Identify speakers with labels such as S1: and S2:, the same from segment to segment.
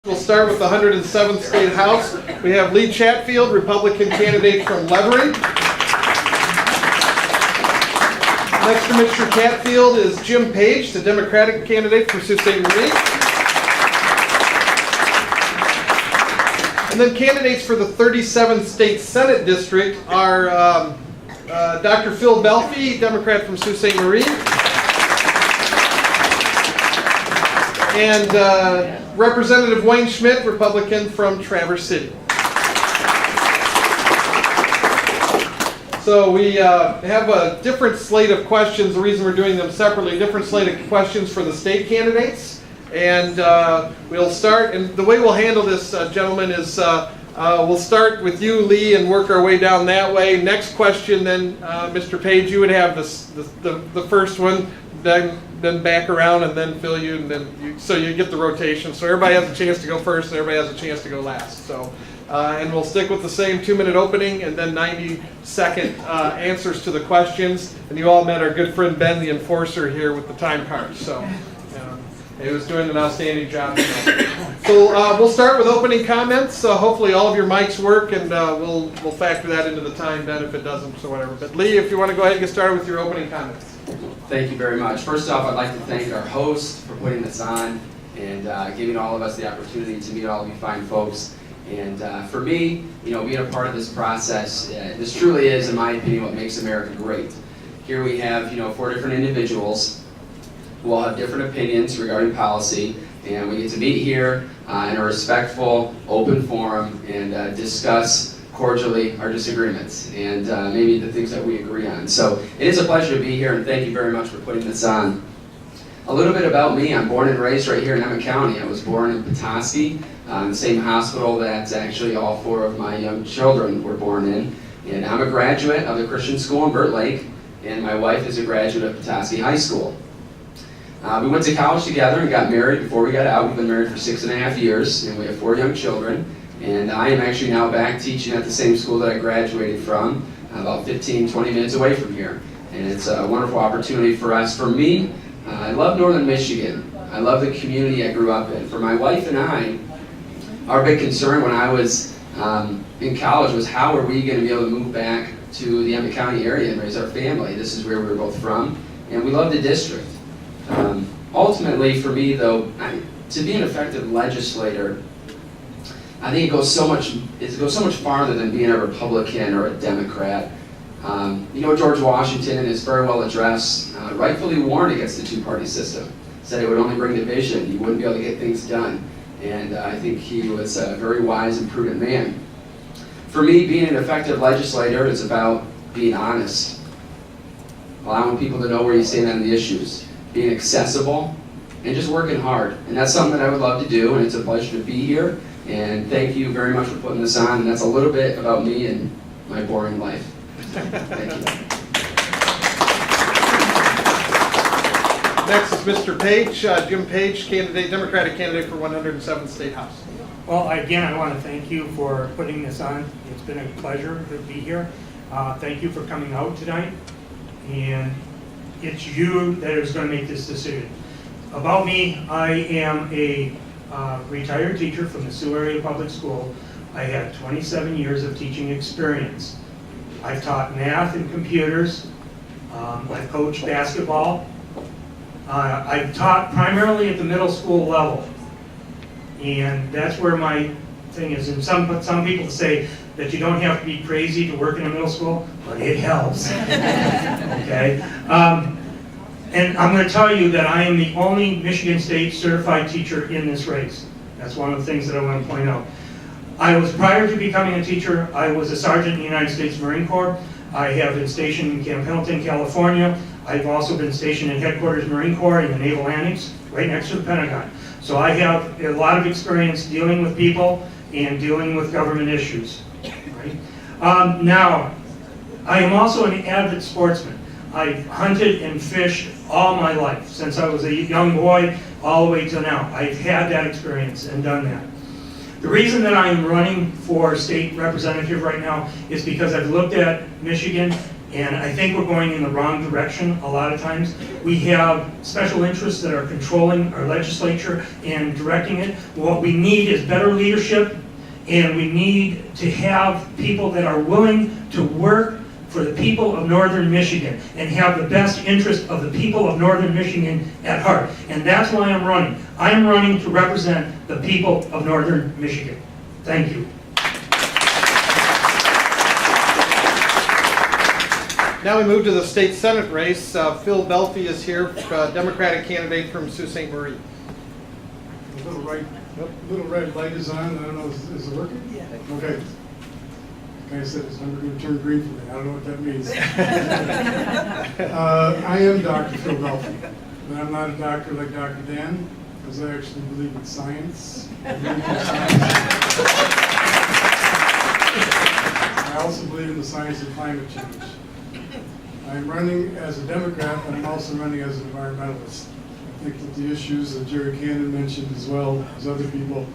S1: We'll start with the 107th State House. We have Lee Chatfield, Republican candidate from Levering. Next to Mr. Chatfield is Jim Page, the Democratic candidate for Sault Ste. Marie. And then candidates for the 37th State Senate District are Dr. Phil Bellfy, Democrat from Sault Ste. Marie. And Representative Wayne Schmidt, Republican from Traverse City. So we have a different slate of questions. The reason we're doing them separately, different slate of questions for the state candidates. And we'll start, and the way we'll handle this, gentlemen, is we'll start with you, Lee, and work our way down that way. Next question, then, Mr. Page, you would have the first one, then back around, and then Phil, you, and then so you get the rotation. So everybody has a chance to go first, and everybody has a chance to go last. So, and we'll stick with the same 2-minute opening, and then 90-second answers to the questions. And you all met our good friend Ben, the enforcer, here with the time cards. So. He was doing an outstanding job. So we'll start with opening comments. Hopefully all of your mics work, and we'll factor that into the time, Ben, if it doesn't, so whatever. But Lee, if you want to go ahead and get started with your opening comments.
S2: Thank you very much. First off, I'd like to thank our host for putting this on and giving all of us the opportunity to meet all of you fine folks. And for me, being a part of this process, this truly is, in my opinion, what makes America great. Here we have, 4 different individuals who all have different opinions regarding policy, and we get to meet here in a respectful, open forum and discuss cordially our disagreements and maybe the things that we agree on. So it is a pleasure to be here, and thank you very much for putting this on. A little bit about me. I'm born and raised right here in Emmett County. I was born in Petoskey, the same hospital that actually all 4 of my young children were born in. And I'm a graduate of the Christian school in Burt Lake, and my wife is a graduate of Petoskey High School. We went to college together and got married before we got out. We've been married for 6.5 years, and we have 4 young children. And I am actually now back teaching at the same school that I graduated from, about 15, 20 minutes away from here. And it's a wonderful opportunity for us. For me, I love Northern Michigan. I love the community I grew up in. For my wife and I, our big concern when I was in college was how are we going to be able to move back to the Emmett County area and raise our family. This is where we were both from, and we love the district. Ultimately, for me, though, to be an effective legislator, I think it goes so much farther than being a Republican or a Democrat. George Washington, in his farewell address, rightfully warned against the 2-party system. Said it would only bring division. You wouldn't be able to get things done. And I think he was a very wise and prudent man. For me, being an effective legislator is about being honest, allowing people to know where you stand on the issues, being accessible, and just working hard. And that's something that I would love to do, and it's a pleasure to be here. And thank you very much for putting this on. And that's a little bit about me and my boring life. Thank you.
S1: Next is Mr. Page, Jim Page, Democratic candidate for 107th State House.
S3: Well, again, I want to thank you for putting this on. It's been a pleasure to be here. Thank you for coming out tonight. And it's you that is going to make this decision. About me, I am a retired teacher from the Sioux Area Public School. I have 27 years of teaching experience. I've taught math and computers. I've coached basketball. I've taught primarily at the middle school level. And that's where my thing is. And some people say that you don't have to be crazy to work in a middle school, but it helps. Okay? And I'm going to tell you that I am the only Michigan State certified teacher in this race. That's one of the things that I want to point out. Prior to becoming a teacher, I was a sergeant in the United States Marine Corps. I have been stationed in Camp Pendleton, California. I've also been stationed in Headquarters Marine Corps in the Naval Annex, right next to the Pentagon. So I have a lot of experience dealing with people and dealing with government issues. Right? Now, I am also an avid sportsman. I've hunted and fished all my life, since I was a young boy all the way to now. I've had that experience and done that. The reason that I'm running for state representative right now is because I've looked at Michigan And I think we're going in the wrong direction a lot of times. We have special interests that are controlling our legislature and directing it. What we need is better leadership, and we need to have people that are willing to work for the people of Northern Michigan and have the best interest of the people of Northern Michigan at heart. And that's why I'm running. I'm running to represent the people of Northern Michigan. Thank you.
S1: Now we move to the state senate race. Phil Bellfy is here, Democratic candidate from Sault Ste. Marie.
S4: The little red light is on. I don't know, is it working? Yeah. Okay. Like I said, it's never going to turn green for me. I don't know what that means. I am Dr. Phil Bellfy, but I'm not a doctor like Dr. Dan, because I actually believe in science. I also believe in the science of climate change. I'm running as a Democrat, but I'm also running as an environmentalist. I think that the issues that Jerry Cannon mentioned, as well as other people,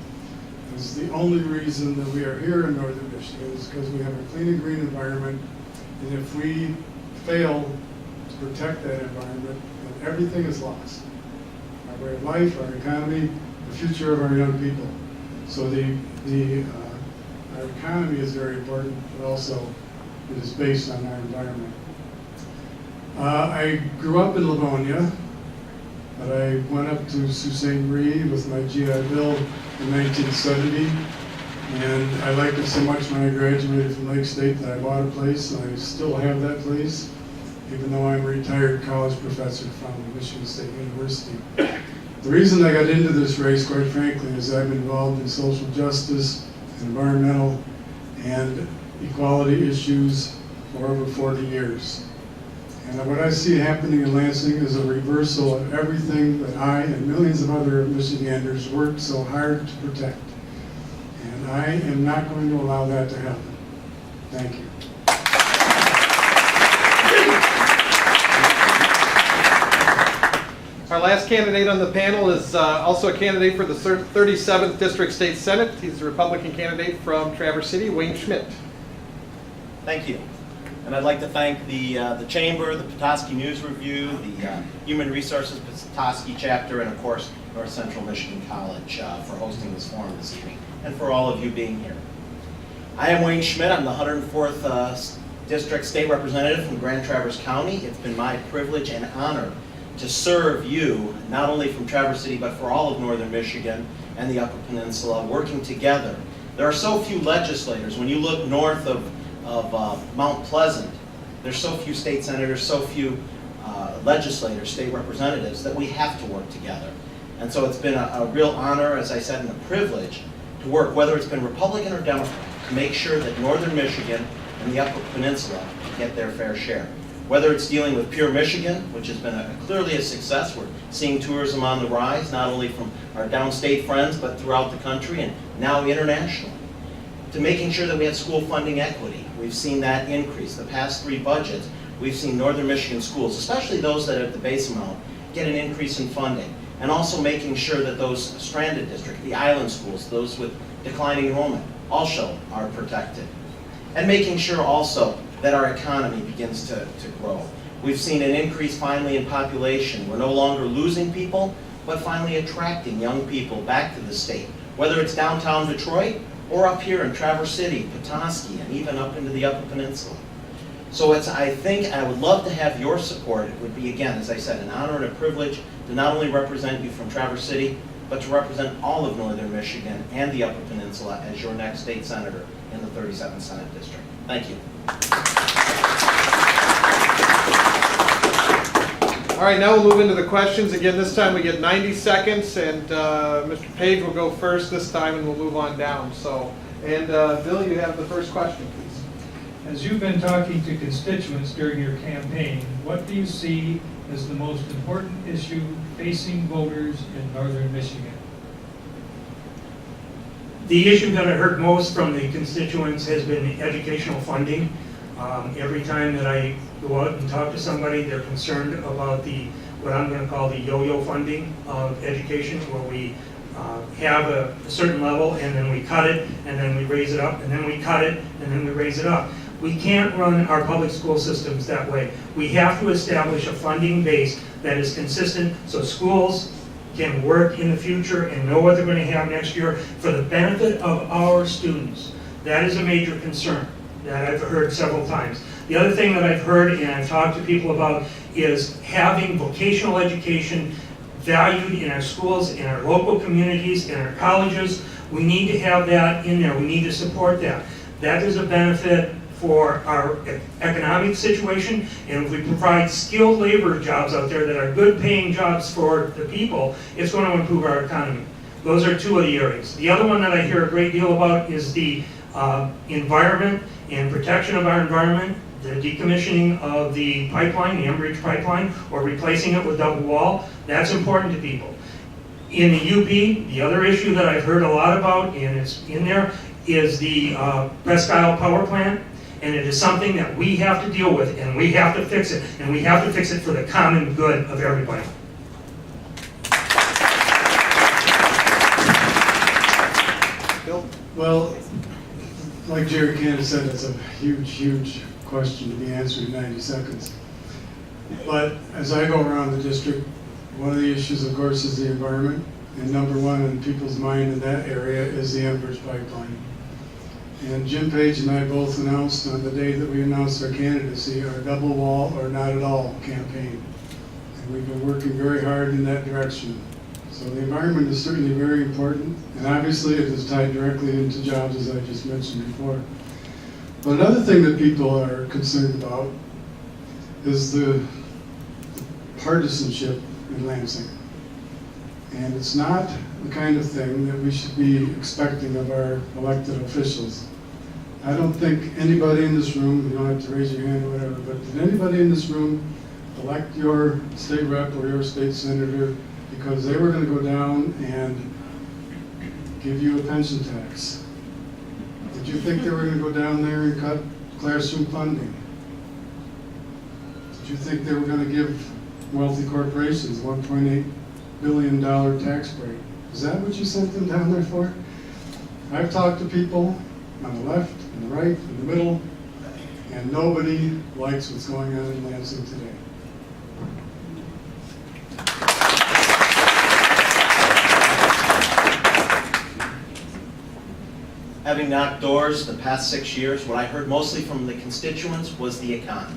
S4: is the only reason that we are here in Northern Michigan is because we have a clean and green environment, and if we fail to protect that environment, then everything is lost. Our way of life, our economy, the future of our young people. So our economy is very important, but also it is based on our environment. I grew up in Livonia, but I went up to Sault Ste. Marie with my GI Bill in 1970, and I liked it so much when I graduated from Lake State that I bought a place, and I still have that place, even though I'm a retired college professor from Michigan State University. The reason I got into this race, quite frankly, is I've been involved in social justice, environmental, and equality issues for over 40 years. And what I see happening in Lansing is a reversal of everything that I and millions of other Michiganders worked so hard to protect. And I am not going to allow that to happen. Thank you.
S1: Our last candidate on the panel is also a candidate for the 37th District State Senate. He's a Republican candidate from Traverse City, Wayne Schmidt.
S5: Thank you. And I'd like to thank the Chamber, the Petoskey News Review, the Human Resources Petoskey chapter, and of course, North Central Michigan College for hosting this forum this evening, and for all of you being here. I am Wayne Schmidt. I'm the 104th District State Representative from Grand Traverse County. It's been my privilege and honor to serve you, not only from Traverse City, but for all of Northern Michigan and the Upper Peninsula, working together. There are so few legislators. When you look north of Mount Pleasant, there's so few state senators, so few legislators, state representatives, that we have to work together. And so it's been a real honor, as I said, and a privilege to work, whether it's been Republican or Democrat, to make sure that Northern Michigan and the Upper Peninsula get their fair share. Whether it's dealing with Pure Michigan, which has been clearly a success. We're seeing tourism on the rise, not only from our downstate friends, but throughout the country and now internationally. To making sure that we have school funding equity. We've seen that increase. The past 3 budgets, we've seen Northern Michigan schools, especially those that are at the base amount, get an increase in funding. And also making sure that those stranded districts, the island schools, those with declining enrollment, also are protected. And making sure also that our economy begins to grow. We've seen an increase finally in population. We're no longer losing people, but finally attracting young people back to the state, whether it's downtown Detroit or up here in Traverse City, Petoskey, and even up into the Upper Peninsula. So I think I would love to have your support. It would be, again, as I said, an honor and a privilege to not only represent you from Traverse City, but to represent all of Northern Michigan and the Upper Peninsula as your next state senator in the 37th Senate District. Thank you.
S1: All right, now we'll move into the questions. Again, this time we get 90 seconds, and Mr. Page will go first this time, and we'll move on down. So, and Bill, you have the first question, please.
S6: As you've been talking to constituents during your campaign, what do you see as the most important issue facing voters in Northern Michigan?
S3: The issue that I heard most from the constituents has been educational funding. Every time that I go out and talk to somebody, they're concerned about what I'm going to call the yo-yo funding of education, where we have a certain level and then we cut it and then we raise it up and then we cut it and then we raise it up. We can't run our public school systems that way. We have to establish a funding base that is consistent so schools can work in the future and know what they're going to have next year for the benefit of our students. That is a major concern that I've heard several times. The other thing that I've heard and I've talked to people about is having vocational education valued in our schools, in our local communities, in our colleges. We need to have that in there. We need to support that. That is a benefit for our economic situation, and if we provide skilled labor jobs out there that are good paying jobs for the people, it's going to improve our economy. Those are two of the areas. The other one that I hear a great deal about is the environment and protection of our environment, the decommissioning of the pipeline, the Enbridge pipeline, or replacing it with double wall. That's important to people. In the UP, the other issue that I've heard a lot about, and it's in there, is the Presque Isle power plant. And it is something that we have to deal with, and we have to fix it, and we have to fix it for the common good of everybody.
S1: Bill?
S4: Well, like Jerry Cannon said, it's a huge, huge question to be answered in 90 seconds. But as I go around the district, one of the issues, of course, is the environment. And number one in people's mind in that area is the Enbridge pipeline. And Jim Page and I both announced on the day that we announced our candidacy our double wall or not at all campaign. And we've been working very hard in that direction. So the environment is certainly very important, and obviously it is tied directly into jobs, as I just mentioned before. But another thing that people are concerned about is the partisanship in Lansing. And it's not the kind of thing that we should be expecting of our elected officials. I don't think anybody in this room, you don't have to raise your hand or whatever, but did anybody in this room elect your state rep or your state senator because they were going to go down and give you a pension tax? Did you think they were going to go down there and cut classroom funding? Did you think they were going to give wealthy corporations $1.8 billion tax break? Is that what you sent them down there for? I've talked to people on the left, on the right, in the middle, and nobody likes what's going on in Lansing today.
S5: Having knocked doors the past 6 years, what I heard mostly from the constituents was the economy.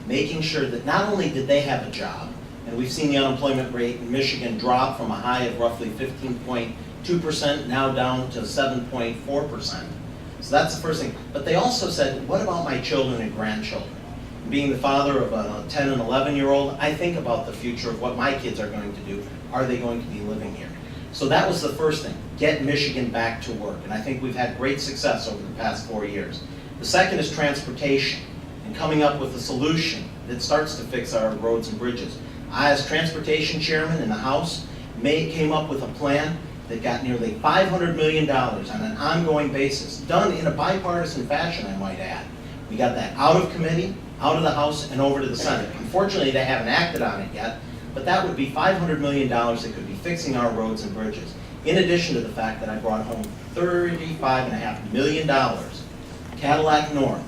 S5: Making sure that not only did they have a job, and we've seen the unemployment rate in Michigan drop from a high of roughly 15.2% now down to 7.4%. So that's the first thing. But they also said, what about my children and grandchildren? Being the father of a 10 and 11-year-old, I think about the future of what my kids are going to do. Are they going to be living here? So that was the first thing, get Michigan back to work. And I think we've had great success over the past 4 years. The second is transportation and coming up with a solution that starts to fix our roads and bridges. I, as transportation chairman in the House, came up with a plan that got nearly $500 million on an ongoing basis, done in a bipartisan fashion, I might add. We got that out of committee, out of the House, and over to the Senate. Unfortunately, they haven't acted on it yet, but that would be $500 million that could be fixing our roads and bridges. In addition to the fact that I brought home $35.5 million, Cadillac North,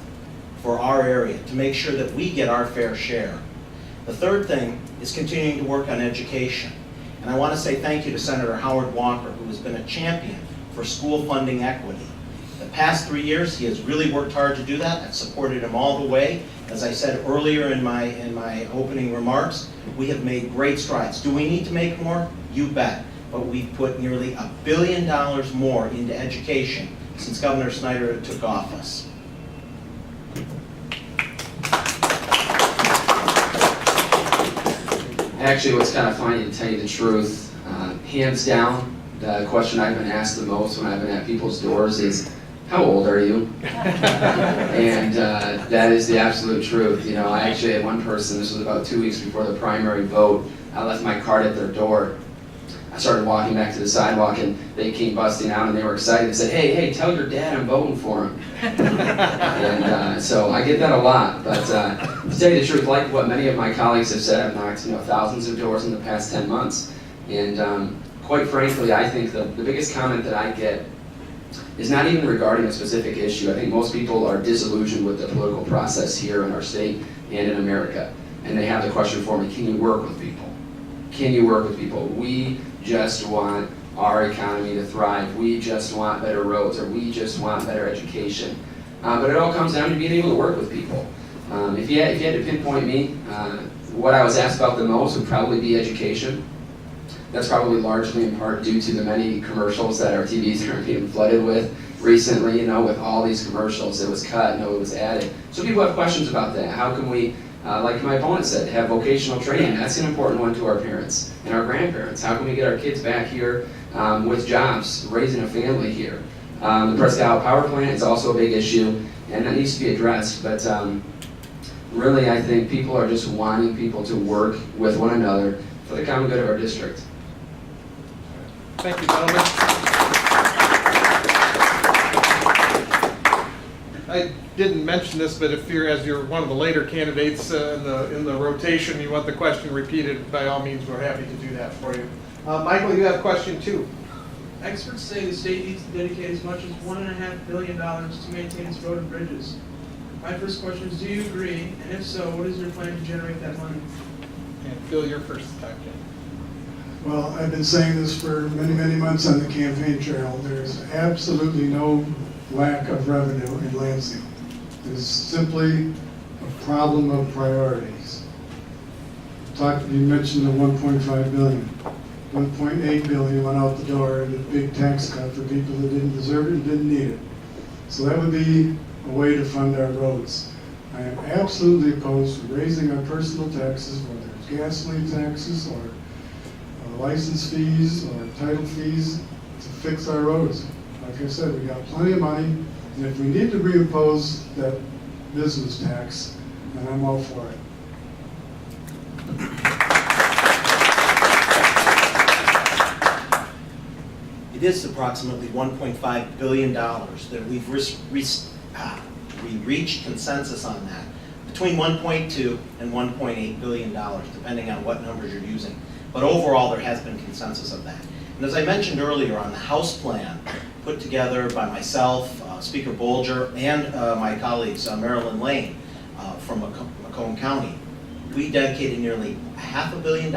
S5: for our area, to make sure that we get our fair share. The third thing is continuing to work on education. And I want to say thank you to Senator Howard Walker, who has been a champion for school funding equity. The past 3 years, he has really worked hard to do that. I've supported him all the way. As I said earlier in my opening remarks, we have made great strides. Do we need to make more? You bet. But we've put nearly $1 billion more into education since Governor Snyder took office.
S2: Actually, what's kind of funny, to tell you the truth, hands down, the question I've been asked the most when I've been at people's doors is, how old are you? And that is the absolute truth. You know, I actually had one person, this was about 2 weeks before the primary vote, I left my card at their door. I started walking back to the sidewalk and they came busting out and they were excited. They said, hey, tell your dad I'm voting for him. And so I get that a lot. But to tell you the truth, like what many of my colleagues have said, I've knocked thousands of doors in the past 10 months. And quite frankly, I think the biggest comment that I get is not even regarding a specific issue. I think most people are disillusioned with the political process here in our state and in America. And they have the question for me, can you work with people? Can you work with people? We just want our economy to thrive. We just want better roads, or we just want better education. But it all comes down to being able to work with people. If you had to pinpoint me, what I was asked about the most would probably be education. That's probably largely in part due to the many commercials that our TVs are being flooded with recently. You know, with all these commercials, it was cut, no, it was added. So people have questions about that. How can we, like my opponent said, have vocational training? That's an important one to our parents and our grandparents. How can we get our kids back here with jobs, raising a family here? The Prescott Power Plant is also a big issue, and that needs to be addressed. But really, I think people are just wanting people to work with one another for the common good of our district.
S1: Thank you, gentlemen. I didn't mention this, but if you're one of the later candidates in the rotation, you want the question repeated, by all means, we're happy to do that for you. Michael, you have a question too.
S7: Experts say the state needs to dedicate as much as $1.5 billion to maintain its road and bridges. My first question is, do you agree? And if so, what is your plan to generate that money?
S1: And Phil, your first time.
S4: Well, I've been saying this for many, many months on the campaign trail. There's absolutely no lack of revenue in Lansing. It's simply a problem of priorities. You mentioned the 1.5 billion. 1.8 billion went out the door in a big tax cut for people that didn't deserve it and didn't need it. So that would be a way to fund our roads. I am absolutely opposed to raising our personal taxes, whether it's gasoline taxes or license fees or title fees, to fix our roads. Like I said, we got plenty of money, and if we need to reimpose that business tax, then I'm all for it.
S5: It is approximately $1.5 billion that we reached consensus on that, between 1.2 and 1.8 billion dollars, depending on what numbers you're using. But overall, there has been consensus of that. And as I mentioned earlier, on the House plan put together by myself, Speaker Bolger, and my colleagues, Marilyn Lane from Macomb County, we dedicated nearly $500 million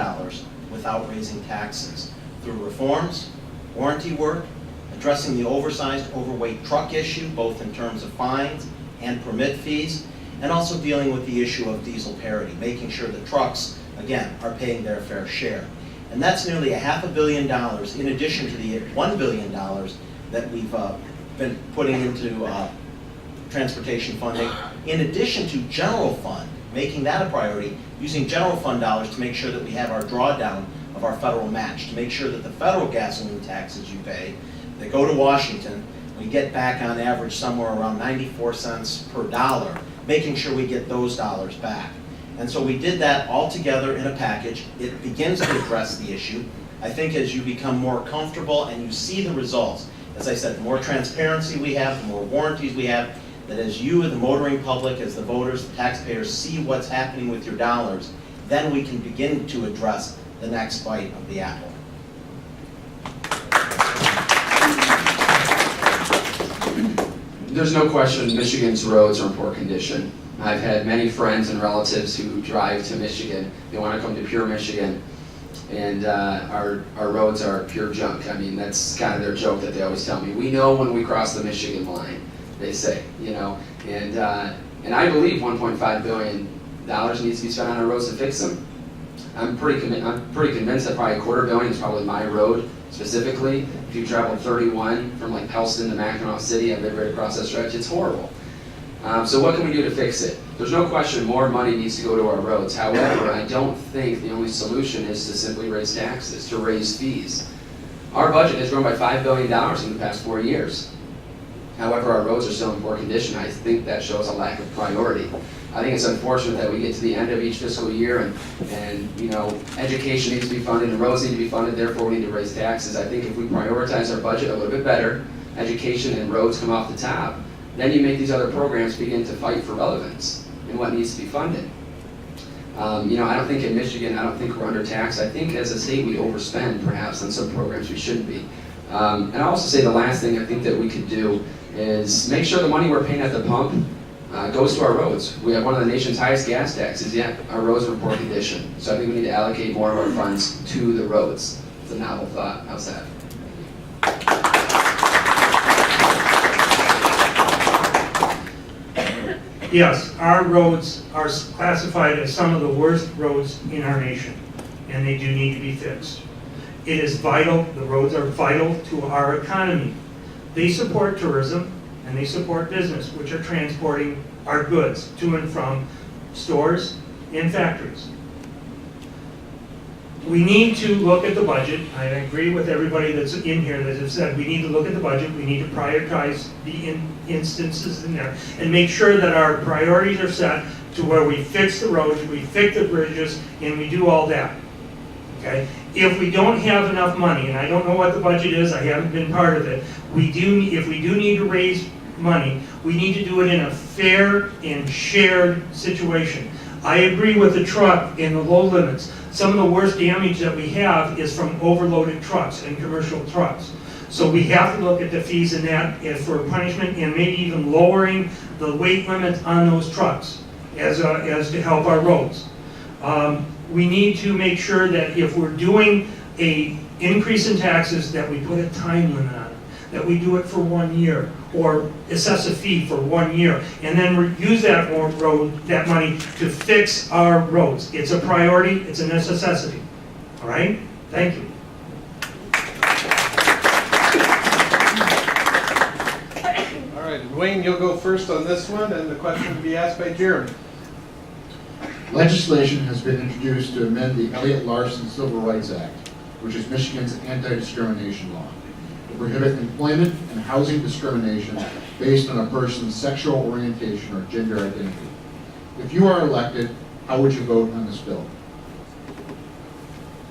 S5: without raising taxes through reforms, warranty work, addressing the oversized, overweight truck issue, both in terms of fines and permit fees, and also dealing with the issue of diesel parity, making sure that trucks, again, are paying their fair share. And that's nearly $500 million in addition to the $1 billion that we've been putting into transportation funding, in addition to general fund, making that a priority, using general fund dollars to make sure that we have our drawdown of our federal match, to make sure that the federal gasoline taxes you pay that go to Washington, we get back on average somewhere around 94 cents per dollar, making sure we get those dollars back. And so we did that all together in a package. It begins to address the issue. I think as you become more comfortable and you see the results, as I said, the more transparency we have, the more warranties we have, that as you, the motoring public, as the voters, the taxpayers, see what's happening with your dollars, then we can begin to address the next bite of the apple.
S2: There's no question Michigan's roads are in poor condition. I've had many friends and relatives who drive to Michigan. They want to come to pure Michigan, and our roads are pure junk. I mean, that's kind of their joke that they always tell me. We know when we cross the Michigan line, they say, you know. And I believe $1.5 billion needs to be spent on our roads to fix them. I'm pretty convinced that probably $250 million is probably my road specifically. If you travel 31 from like Pellston to Mackinac City, I've been right across that stretch. It's horrible. So what can we do to fix it? There's no question more money needs to go to our roads. However, I don't think the only solution is to simply raise taxes, to raise fees. Our budget has grown by $5 billion in the past 4 years. However, our roads are still in poor condition. I think that shows a lack of priority. I think it's unfortunate that we get to the end of each fiscal year and you know, education needs to be funded and roads need to be funded, therefore we need to raise taxes. I think if we prioritize our budget a little bit better, education and roads come off the top, then you make these other programs begin to fight for relevance and what needs to be funded. You know, I don't think in Michigan, I don't think we're undertaxed. I think as a state we overspend perhaps on some programs we shouldn't be. And I'll also say the last thing I think that we could do is make sure the money we're paying at the pump goes to our roads. We have one of the nation's highest gas taxes, yet our roads are in poor condition. So I think we need to allocate more of our funds to the roads. It's a novel thought. How's that?
S3: Yes, our roads are classified as some of the worst roads in our nation, and they do need to be fixed. It is vital, the roads are vital to our economy. They support tourism, and they support business, which are transporting our goods to and from stores and factories. We need to look at the budget. I agree with everybody that's in here that has said we need to look at the budget, we need to prioritize the instances in there, and make sure that our priorities are set to where we fix the roads, we fix the bridges, and we do all that. Okay? If we don't have enough money, and I don't know what the budget is, I haven't been part of it, if we do need to raise money, we need to do it in a fair and shared situation. I agree with the truck and the low limits. Some of the worst damage that we have is from overloaded trucks and commercial trucks. So we have to look at the fees in that as for punishment, and maybe even lowering the weight limits on those trucks as to help our roads. We need to make sure that if we're doing a increase in taxes, that we put a time limit on it, that we do it for 1 year, or assess a fee for 1 year, and then use that money to fix our roads. It's a priority, it's a necessity. All right? Thank you.
S1: All right, Dwayne, you'll go first on this one, and the question will be asked by Jeremy.
S8: Legislation has been introduced to amend the Elliott-Larsen Civil Rights Act, which is Michigan's anti-discrimination law, to prohibit employment and housing discrimination based on a person's sexual orientation or gender identity. If you are elected, how would you vote on this bill?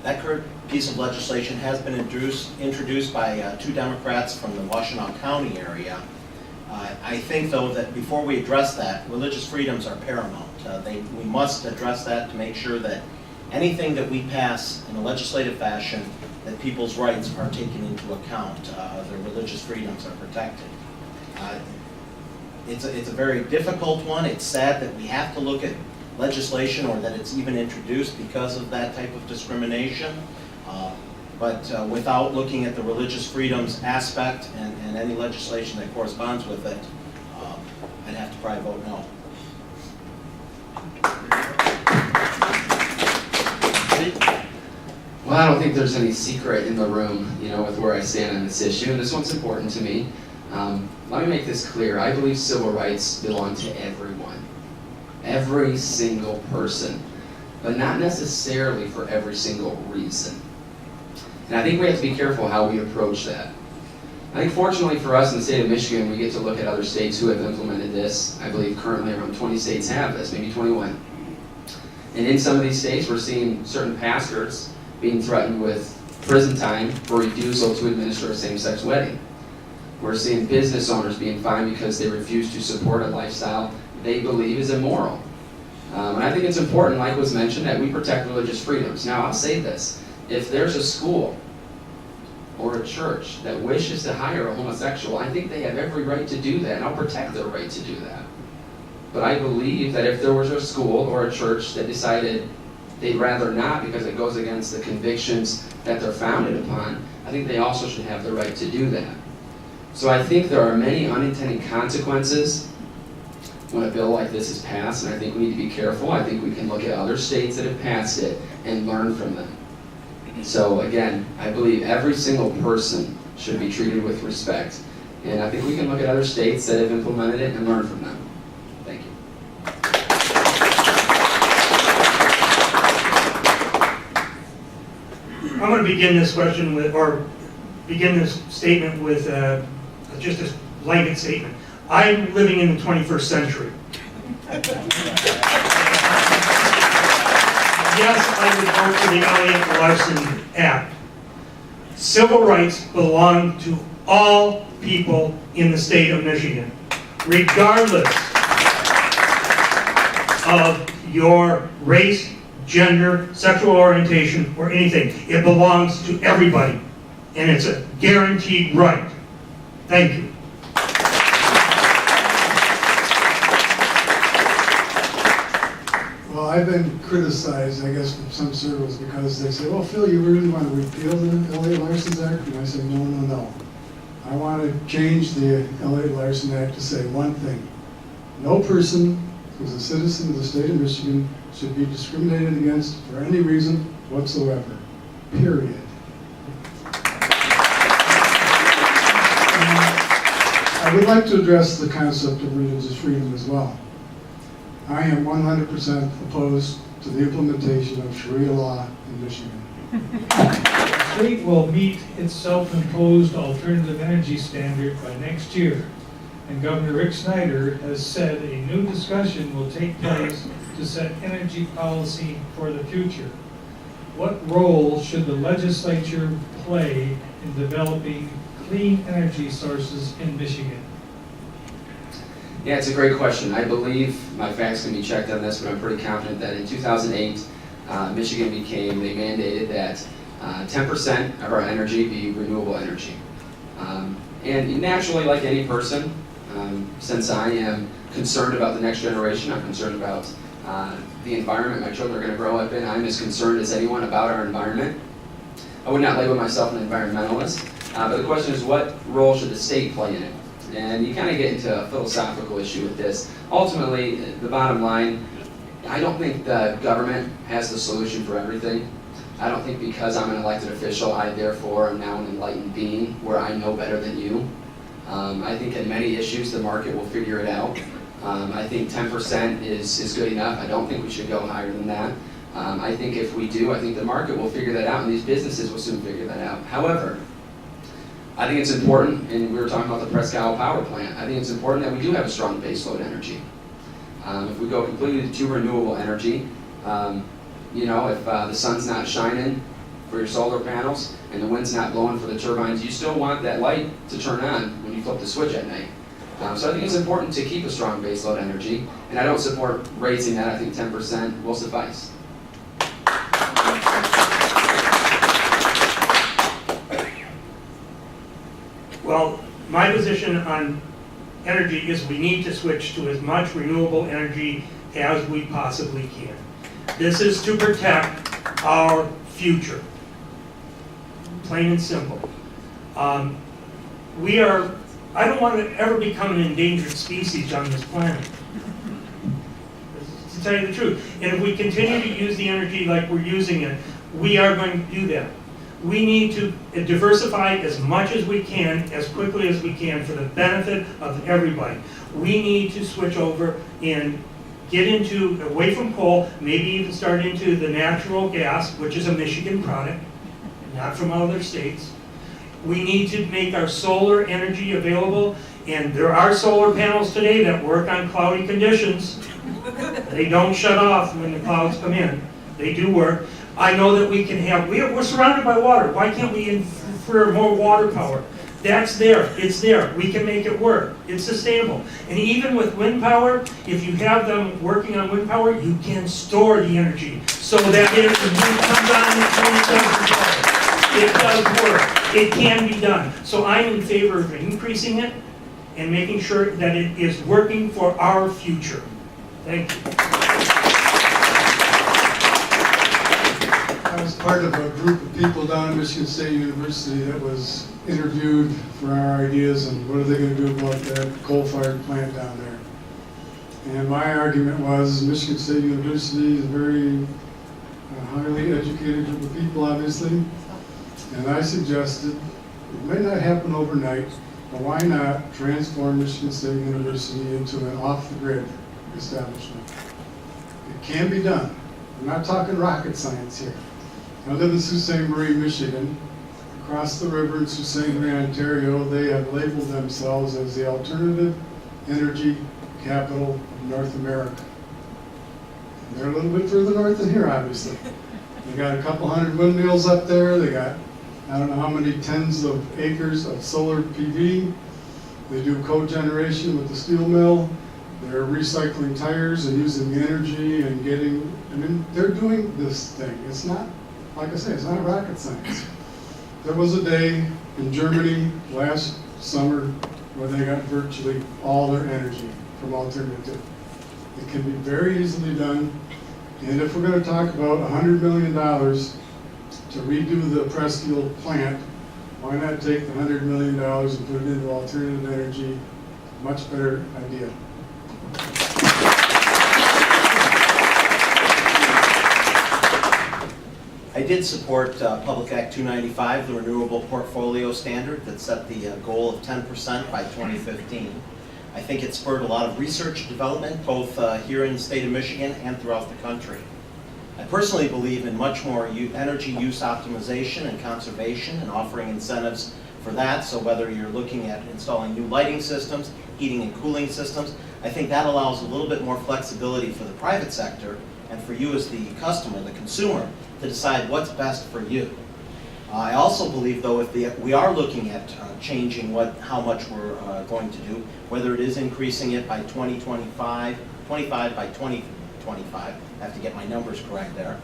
S5: That current piece of legislation has been introduced by 2 Democrats from the Washtenaw County area. I think, though, that before we address that, religious freedoms are paramount. We must address that to make sure that anything that we pass in a legislative fashion, that people's rights are taken into account, their religious freedoms are protected. It's a very difficult one. It's sad that we have to look at legislation, or that it's even introduced because of that type of discrimination. But without looking at the religious freedoms aspect and any legislation that corresponds with it, I'd have to probably vote no.
S2: Well, I don't think there's any secret in the room, with where I stand on this issue, and this one's important to me. Let me make this clear. I believe civil rights belong to everyone, every single person, but not necessarily for every single reason. And I think we have to be careful how we approach that. I think fortunately for us in the state of Michigan, we get to look at other states who have implemented this. I believe currently around 20 states have this, maybe 21. And in some of these states, we're seeing certain pastors being threatened with prison time for refusal to administer a same-sex wedding. We're seeing business owners being fined because they refuse to support a lifestyle they believe is immoral. And I think it's important, like was mentioned, that we protect religious freedoms. Now, I'll say this. If there's a school or a church that wishes to hire a homosexual, I think they have every right to do that, and I'll protect their right to do that. But I believe that if there was a school or a church that decided they'd rather not because it goes against the convictions that they're founded upon, I think they also should have the right to do that. So I think there are many unintended consequences when a bill like this is passed, and I think we need to be careful. I think we can look at other states that have passed it and learn from them. So again, I believe every single person should be treated with respect, and I think we can look at other states that have implemented it and learn from them. Thank you.
S3: I'm going to begin this question with, or begin this statement with just a blanket statement. I'm living in the 21st century. Yes, I would vote for the Elliott-Larsen Act. Civil rights belong to all people in the state of Michigan, regardless of your race, gender, sexual orientation, or anything. It belongs to everybody. and it's a guaranteed right. Thank you.
S4: Well, I've been criticized, I guess, from some circles because they say, well, Phil, you really want to repeal the LA License Act? And I say, no, no, no. I want to change the LA License Act to say one thing. No person who's a citizen of the state of Michigan should be discriminated against for any reason whatsoever, period. I would like to address the concept of religious freedom as well. I am 100% opposed to the implementation of Sharia law in Michigan.
S6: The state will meet its self-imposed alternative energy standard by next year. And Governor Rick Snyder has said a new discussion will take place to set energy policy for the future. What role should the legislature play in developing clean energy sources in Michigan?
S2: Yeah, it's a great question. I believe, my facts can be checked on this, but I'm pretty confident that in 2008, Michigan they mandated that 10% of our energy be renewable energy. And naturally, like any person, since I am concerned about the next generation, I'm concerned about the environment my children are going to grow up in, I'm as concerned as anyone about our environment. I would not label myself an environmentalist, but the question is, what role should the state play in it? And you kind of get into a philosophical issue with this. Ultimately, the bottom line, I don't think the government has the solution for everything. I don't think because I'm an elected official, I therefore am now an enlightened being where I know better than you. I think in many issues, the market will figure it out. I think 10% is good enough. I don't think we should go higher than that. I think if we do, I think the market will figure that out, and these businesses will soon figure that out. However, I think it's important, and we were talking about the Presque Isle power plant, I think it's important that we do have a strong baseload energy. If we go completely to renewable energy, if the sun's not shining for your solar panels and the wind's not blowing for the turbines, you still want that light to turn on when you flip the switch at night. So I think it's important to keep a strong baseload energy, and I don't support raising that. I think 10% will suffice.
S3: Well, my position on energy is we need to switch to as much renewable energy as we possibly can. This is to protect our future, plain and simple. I don't want to ever become an endangered species on this planet, to tell you the truth. And if we continue to use the energy like we're using it, we are going to do that. We need to diversify as much as we can, as quickly as we can, for the benefit of everybody. We need to switch over and get away from coal, maybe even start into the natural gas, which is a Michigan product, not from other states. We need to make our solar energy available, and there are solar panels today that work on cloudy conditions. They don't shut off when the clouds come in. They do work. I know that we can we're surrounded by water. Why can't we infer more water power? That's there. It's there. We can make it work. It's sustainable. And even with wind power, if you have them working on wind power, you can store the energy so that if the wind comes on, it does work. It can be done. So I'm in favor of increasing it and making sure that it is working for our future. Thank you.
S4: I was part of a group of people down at Michigan State University that was interviewed for our ideas and what are they going to do about that coal-fired plant down there. And my argument was Michigan State University is a very highly educated group of people, obviously. And I suggested it may not happen overnight, but why not transform Michigan State University into an off-the-grid establishment? It can be done. I'm not talking rocket science here. I live in Sault Ste. Marie, Michigan. Across the river in Sault Ste. Marie, Ontario, they have labeled themselves as the alternative energy capital of North America. And they're a little bit further north than here, obviously. They got a couple hundred windmills up there. They got, I don't know how many tens of acres of solar PV. They do cogeneration with the steel mill. They're recycling tires and using the energy and they're doing this thing. It's not, like I say, it's not rocket science. There was a day in Germany last summer where they got virtually all their energy from alternative. It can be very easily done. And if we're going to talk about $100 million to redo the Pressfield plant, why not take the $100 million and put it into alternative energy? Much better idea.
S5: I did support Public Act 295, the renewable portfolio standard that set the goal of 10% by 2015. I think it spurred a lot of research and development, both here in the state of Michigan and throughout the country. I personally believe in much more energy use optimization and conservation and offering incentives for that. So whether you're looking at installing new lighting systems, heating and cooling systems, I think that allows a little bit more flexibility for the private sector and for you as the customer, the consumer, to decide what's best for you. I also believe, though, if we are looking at changing how much we're going to do, whether it is increasing it by 25 by 2025, I have to get my numbers correct there,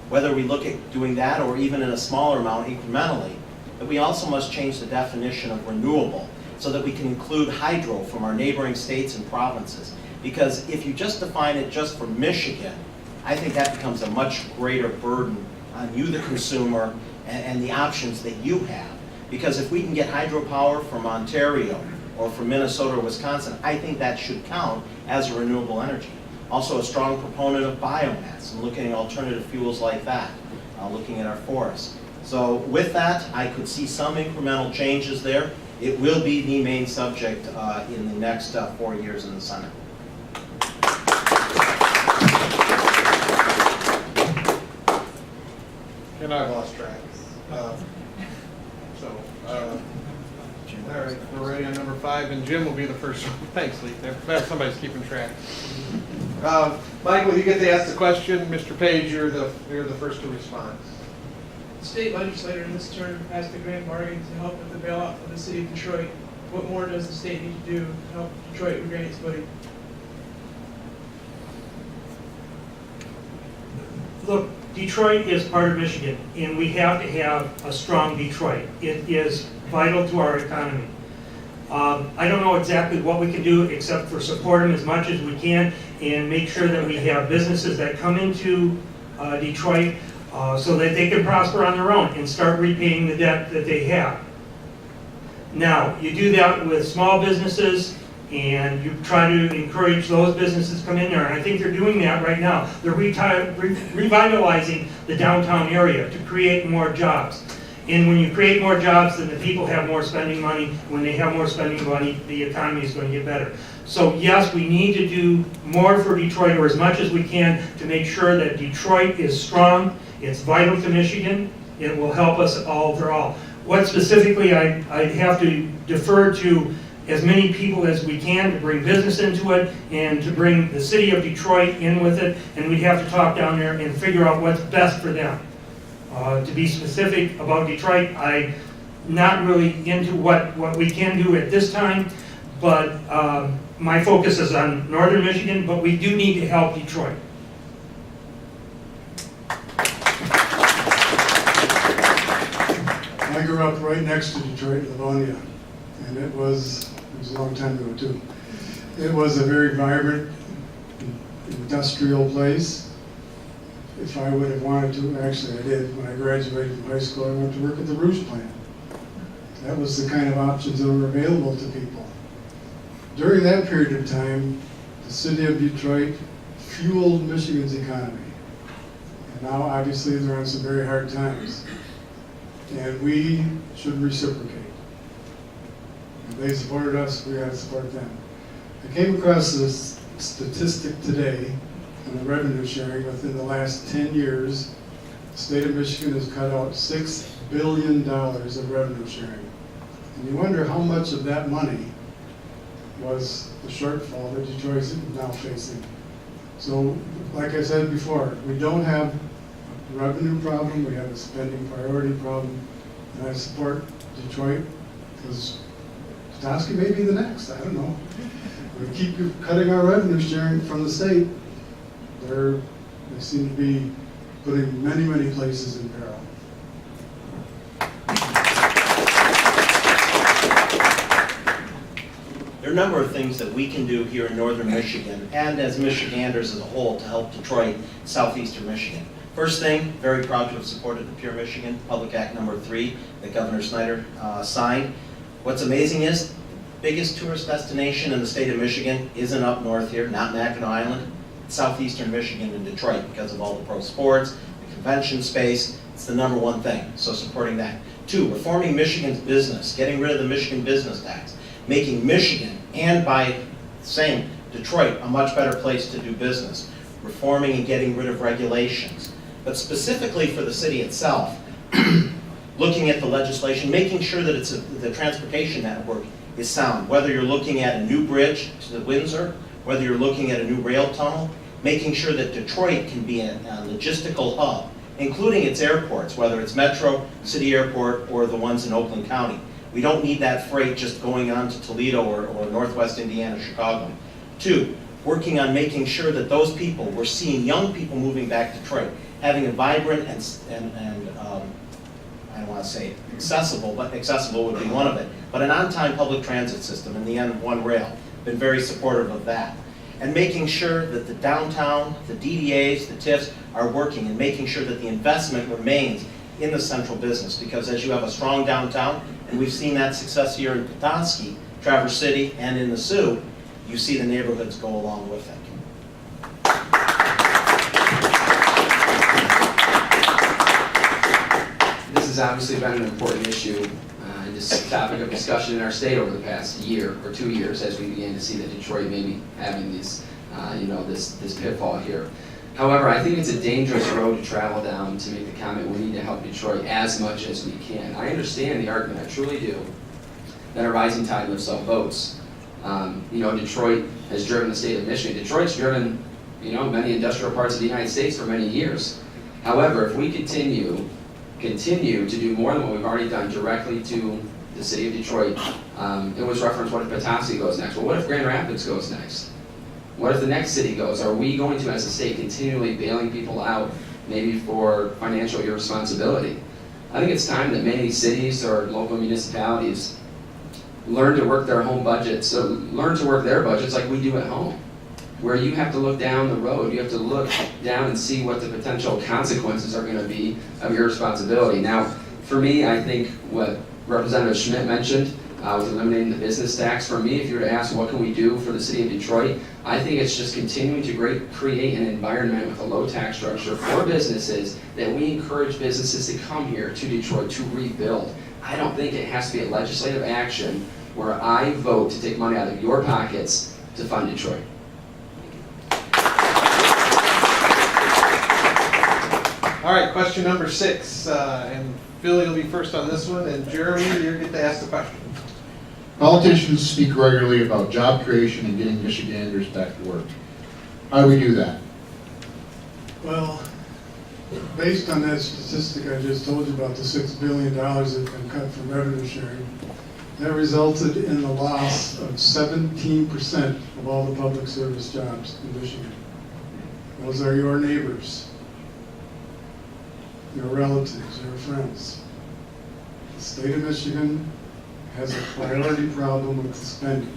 S5: whether we look at doing that or even in a smaller amount incrementally, that we also must change the definition of renewable so that we can include hydro from our neighboring states and provinces. Because if you just define it just for Michigan, I think that becomes a much greater burden on you, the consumer, and the options that you have. Because if we can get hydropower from Ontario or from Minnesota or Wisconsin, I think that should count as a renewable energy. Also a strong proponent of biomass and looking at alternative fuels like that, looking at our forests. So with that, I could see some incremental changes there. It will be the main subject in the next 4 years in the Senate.
S1: And I lost track. All right, we're ready on number 5, and Jim will be the first one. Thanks, Lee. Somebody's keeping track. Michael, you get to ask the question. Mr. Page, you're the first to respond.
S7: The state legislature in this term passed a grand bargain to help with the bailout of the city of Detroit. What more does the state need to do to help Detroit regain its footing?
S3: Look, Detroit is part of Michigan, and we have to have a strong Detroit. It is vital to our economy. I don't know exactly what we can do except for support them as much as we can and make sure that we have businesses that come into Detroit so that they can prosper on their own and start repaying the debt that they have. Now, you do that with small businesses and you try to encourage those businesses to come in there, and I think they're doing that right now. They're revitalizing the downtown area to create more jobs. And when you create more jobs, then the people have more spending money. When they have more spending money, the economy is going to get better. So yes, we need to do more for Detroit, or as much as we can, to make sure that Detroit is strong. It's vital to Michigan. It will help us all overall. What specifically I have to defer to as many people as we can to bring business into it and to bring the city of Detroit in with it, and we have to talk down there and figure out what's best for them. To be specific about Detroit, I'm not really into what we can do at this time, but my focus is on northern Michigan, but we do need to help Detroit.
S4: I grew up right next to Detroit, Livonia, and it was a long time ago too. It was a very vibrant industrial place. If I would have wanted to, actually I did, when I graduated from high school, I went to work at the Rouge plant. That was the kind of options that were available to people. During that period of time, the city of Detroit fueled Michigan's economy. And now obviously they're on some very hard times. And we should reciprocate. If they supported us, we got to support them. I came across this statistic today on the revenue sharing. Within the last 10 years, the state of Michigan has cut out $6 billion of revenue sharing. And you wonder how much of that money was the shortfall that Detroit is now facing. So, like I said before, we don't have a revenue problem, we have a spending priority problem, and I support Detroit because Petoskey may be the next, I don't know. We keep cutting our revenue sharing from the state. They seem to be putting many, many places in peril.
S5: There are a number of things that we can do here in northern Michigan and as Michiganders as a whole to help Detroit, southeastern Michigan. First thing, very proud to have supported the Pure Michigan Public Act number 3 that Governor Snyder signed. What's amazing is the biggest tourist destination in the state of Michigan isn't up north here, not Mackinac Island, it's southeastern Michigan and Detroit because of all the pro sports, the convention space. It's the number one thing, so supporting that. 2, reforming Michigan's business, getting rid of the Michigan business tax, making Michigan, and by saying Detroit, a much better place to do business, reforming and getting rid of regulations. But specifically for the city itself, looking at the legislation, making sure that the transportation network is sound, whether you're looking at a new bridge to the Windsor, whether you're looking at a new rail tunnel, making sure that Detroit can be a logistical hub, including its airports, whether it's Metro, City Airport, or the ones in Oakland County. We don't need that freight just going on to Toledo or Northwest Indiana, Chicago. 2, working on making sure that those people, we're seeing young people moving back to Detroit, having a vibrant and I don't want to say accessible, but accessible would be one of it, but an on-time public transit system, in the end, one rail. Been very supportive of that. And making sure that the downtown, the DDAs, the TIFs are working and making sure that the investment remains in the central business, because as you have a strong downtown, and we've seen that success here in Petoskey, Traverse City, and in the Sioux, you see the neighborhoods go along with it.
S2: This has obviously been an important issue and this topic of discussion in our state over the past year or 2 years as we began to see that Detroit may be having these, this pitfall here. However, I think it's a dangerous road to travel down to make the comment we need to help Detroit as much as we can. I understand the argument, I truly do, that a rising tide lifts all boats. Detroit has driven the state of Michigan. Detroit's driven, many industrial parts of the United States for many years. However, if we continue to do more than what we've already done directly to the city of Detroit, it was referenced, what if Petoskey goes next? Well, what if Grand Rapids goes next? What if the next city goes? Are we going to, as a state, continually bailing people out, maybe for financial irresponsibility? I think it's time that many cities or local municipalities learn to work their home budgets, so learn to work their budgets like we do at home, where you have to look down the road, you have to look down and see what the potential consequences are going to be of your responsibility. Now, for me, I think what Representative Schmidt mentioned with eliminating the business tax, for me, if you were to ask what can we do for the city of Detroit, I think it's just continuing to create an environment with a low tax structure for businesses that we encourage businesses to come here to Detroit to rebuild. I don't think it has to be a legislative action where I vote to take money out of your pockets to fund Detroit.
S1: All right, question number 6, and Phil, you'll be first on this one, and Jeremy, you get to ask the question.
S8: Politicians speak regularly about job creation and getting Michiganders back to work. How do we do that?
S4: Well, based on that statistic I just told you about, the $6 billion that's been cut from revenue sharing, that resulted in the loss of 17% of all the public service jobs in Michigan. Those are your neighbors, your relatives, your friends. The state of Michigan has a priority problem with spending.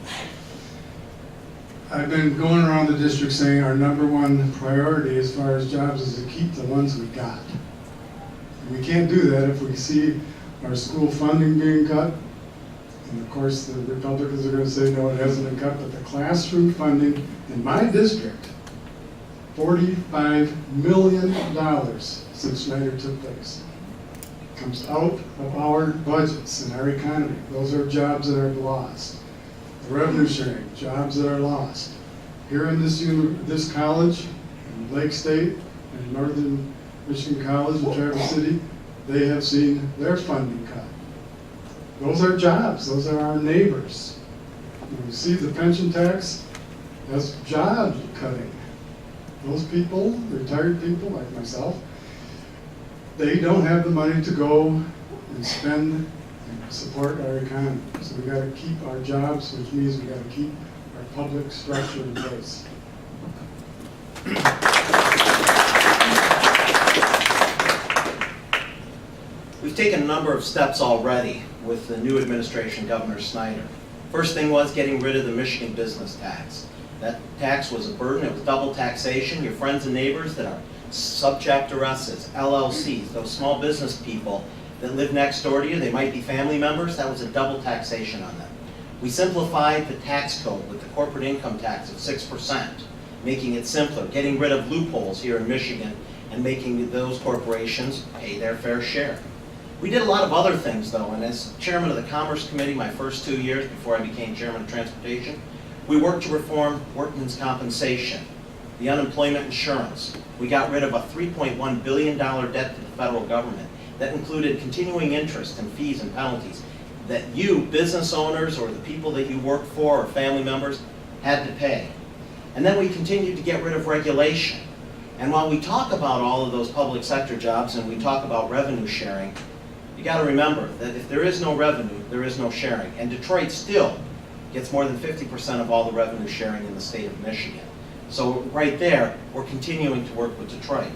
S4: I've been going around the district saying our number one priority as far as jobs is to keep the ones we got. And we can't do that if we see our school funding being cut. And of course the Republicans are going to say no, it hasn't been cut, but the classroom funding in my district, $45 million since Snyder took place. Comes out of our budgets and our economy. Those are jobs that are lost. The revenue sharing, jobs that are lost. Here in this college, in Lake State, and Northern Michigan College in Traverse City, they have seen their funding cut. Those are jobs, those are our neighbors. When we see the pension tax, that's job cutting. Those people, retired people like myself, they don't have the money to go and spend and support our economy. So we got to keep our jobs, which means we got to keep our public structure in place.
S5: We've taken a number of steps already with the new administration, Governor Snyder. First thing was getting rid of the Michigan business tax. That tax was a burden, it was double taxation. Your friends and neighbors that are subchapter S's, LLCs, those small business people that live next door to you, they might be family members, that was a double taxation on them. We simplified the tax code with the corporate income tax of 6%, making it simpler, getting rid of loopholes here in Michigan and making those corporations pay their fair share. We did a lot of other things though, and as chairman of the Commerce Committee my first 2 years before I became chairman of Transportation, we worked to reform workmen's compensation, the unemployment insurance. We got rid of a $3.1 billion debt to the federal government that included continuing interest and fees and penalties that you, business owners, or the people that you work for or family members, had to pay. And then we continued to get rid of regulation. And while we talk about all of those public sector jobs and we talk about revenue sharing, you got to remember that if there is no revenue, there is no sharing. And Detroit still gets more than 50% of all the revenue sharing in the state of Michigan. So right there, we're continuing to work with Detroit.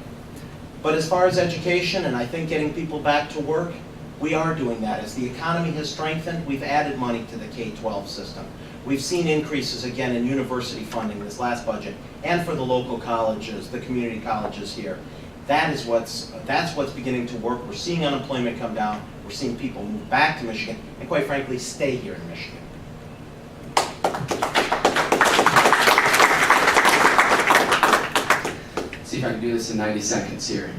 S5: But as far as education, and I think getting people back to work, we are doing that. As the economy has strengthened, we've added money to the K-12 system. We've seen increases again in university funding this last budget, and for the local colleges, the community colleges here. That's what's beginning to work. We're seeing unemployment come down. We're seeing people move back to Michigan, and quite frankly, stay here in Michigan.
S2: See if I can do this in 90 seconds here.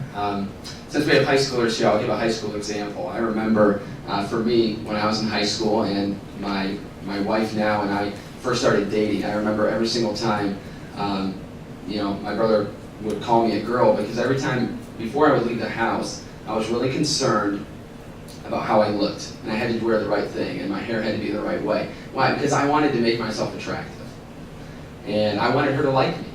S2: Since we have high schoolers here, I'll give a high school example. I remember for me, when I was in high school and my wife now and I first started dating, I remember every single time, my brother would call me a girl because every time before I would leave the house, I was really concerned about how I looked. And I had to wear the right thing and my hair had to be the right way. Why? Because I wanted to make myself attractive. And I wanted her to like me.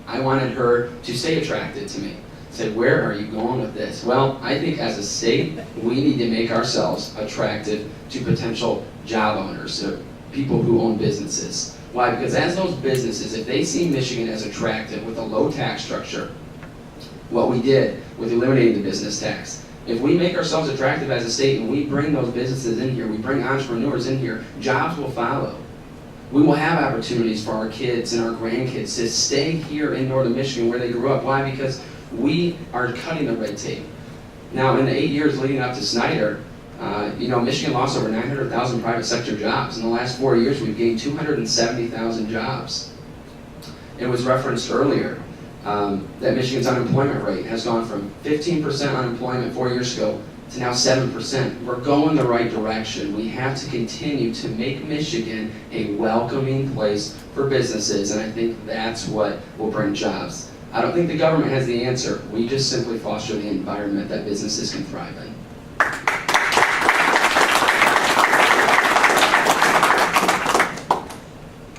S2: I wanted her to stay attracted to me. Say, where are you going with this? Well, I think as a state, we need to make ourselves attractive to potential job owners, so people who own businesses. Why? Because as those businesses, if they see Michigan as attractive with a low tax structure, what we did with eliminating the business tax, if we make ourselves attractive as a state and we bring those businesses in here, we bring entrepreneurs in here, jobs will follow. We will have opportunities for our kids and our grandkids to stay here in northern Michigan where they grew up. Why? Because we are cutting the red tape. Now, in the 8 years leading up to Snyder, Michigan lost over 900,000 private sector jobs. In the last 4 years, we've gained 270,000 jobs. It was referenced earlier that Michigan's unemployment rate has gone from 15% unemployment 4 years ago to now 7%. We're going the right direction. We have to continue to make Michigan a welcoming place for businesses, and I think that's what will bring jobs. I don't think the government has the answer. We just simply foster the environment that businesses can thrive in.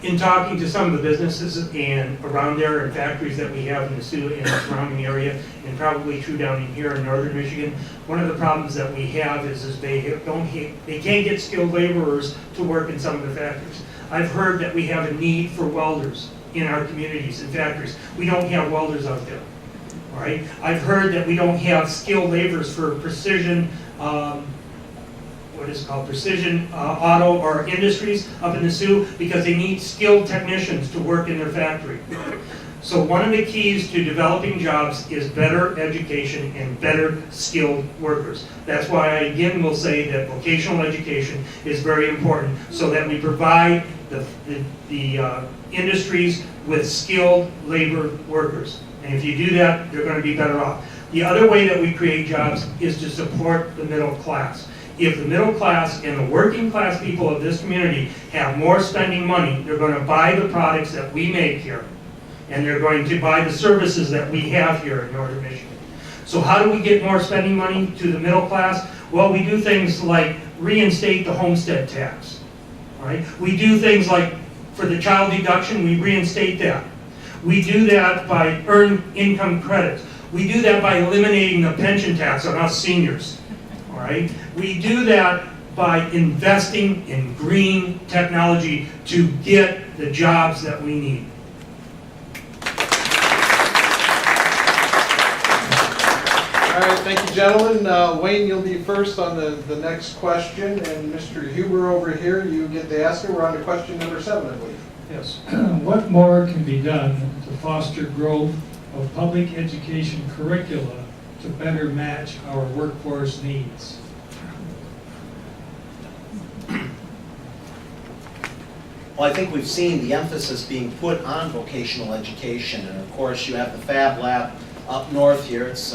S3: In talking to some of the businesses and around there and factories that we have in the Sioux and the surrounding area, and probably true down in here in northern Michigan, one of the problems that we have is they can't get skilled laborers to work in some of the factories. I've heard that we have a need for welders in our communities and factories. We don't have welders out there, all right? I've heard that we don't have skilled laborers for precision, precision auto or industries up in the Sioux because they need skilled technicians to work in their factory. So one of the keys to developing jobs is better education and better skilled workers. That's why I again will say that vocational education is very important so that we provide the industries with skilled labor workers. And if you do that, they're going to be better off. The other way that we create jobs is to support the middle class. If the middle class and the working class people of this community have more spending money, they're going to buy the products that we make here. And they're going to buy the services that we have here in northern Michigan. So how do we get more spending money to the middle class? Well, we do things like reinstate the homestead tax. Right? We do things like, for the child deduction, we reinstate that. We do that by earned income credits. We do that by eliminating the pension tax on us seniors. All right? We do that by investing in green technology to get the jobs that we need.
S5: All
S1: All right, thank you, gentlemen. Wayne, you'll be first on the next question, and Mr. Huber over here, you get the answer. We're on to question number 7, I believe.
S6: Yes. What more can be done to foster growth of public education curricula to better match our workforce needs?
S5: Well, I think we've seen the emphasis being put on vocational education, and of course you have the Fab Lab up north here. It's,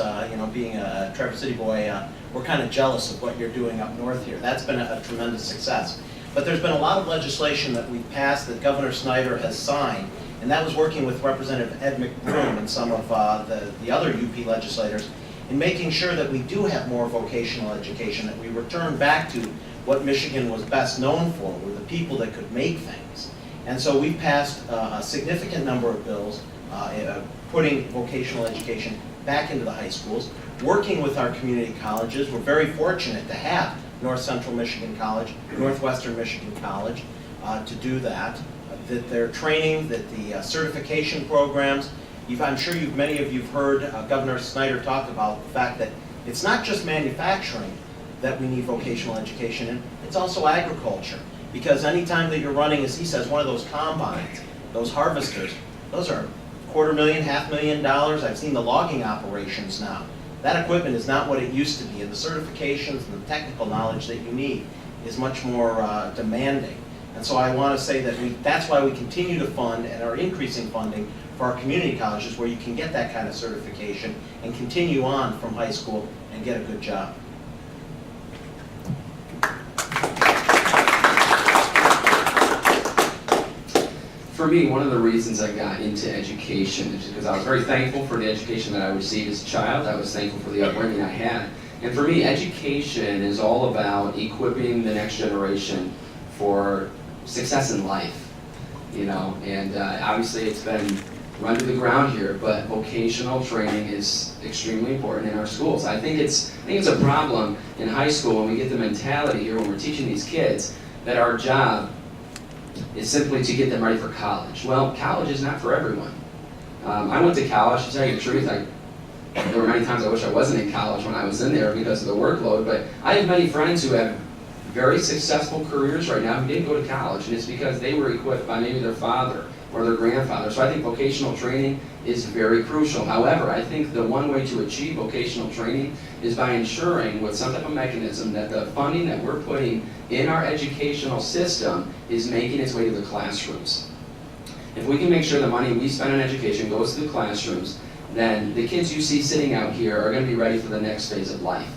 S5: being a Traverse City boy, we're kind of jealous of what you're doing up north here. That's been a tremendous success. But there's been a lot of legislation that we've passed that Governor Snyder has signed, and that was working with Representative Ed McBroom and some of the other UP legislators in making sure that we do have more vocational education, that we return back to what Michigan was best known for, were the people that could make things. And so we've passed a significant number of bills putting vocational education back into the high schools, working with our community colleges. We're very fortunate to have North Central Michigan College, Northwestern Michigan College to do that. That their training, that the certification programs. I'm sure many of you've heard Governor Snyder talk about the fact that it's not just manufacturing that we need vocational education in, it's also agriculture. Because anytime that you're running, as he says, one of those combines, those harvesters, those are $250,000, $500,000. I've seen the logging operations now. That equipment is not what it used to be, and the certifications and the technical knowledge that you need is much more demanding. And so I want to say that that's why we continue to fund and are increasing funding for our community colleges, where you can get that kind of certification and continue on from high school and get a good job.
S2: For me, one of the reasons I got into education is because I was very thankful for the education that I received as a child. I was thankful for the upbringing I had. And for me, education is all about equipping the next generation for success in life. And obviously it's been run to the ground here, but vocational training is extremely important in our schools. I think it's a problem in high school when we get the mentality here when we're teaching these kids that our job is simply to get them ready for college. Well, college is not for everyone. I went to college, to tell you the truth, there were many times I wish I wasn't in college when I was in there because of the workload, but I have many friends who have very successful careers right now who didn't go to college, and it's because they were equipped by maybe their father or their grandfather. So I think vocational training is very crucial. However, I think the one way to achieve vocational training is by ensuring with some type of mechanism that the funding that we're putting in our educational system is making its way to the classrooms. If we can make sure the money we spend on education goes to the classrooms, then the kids you see sitting out here are going to be ready for the next phase of life.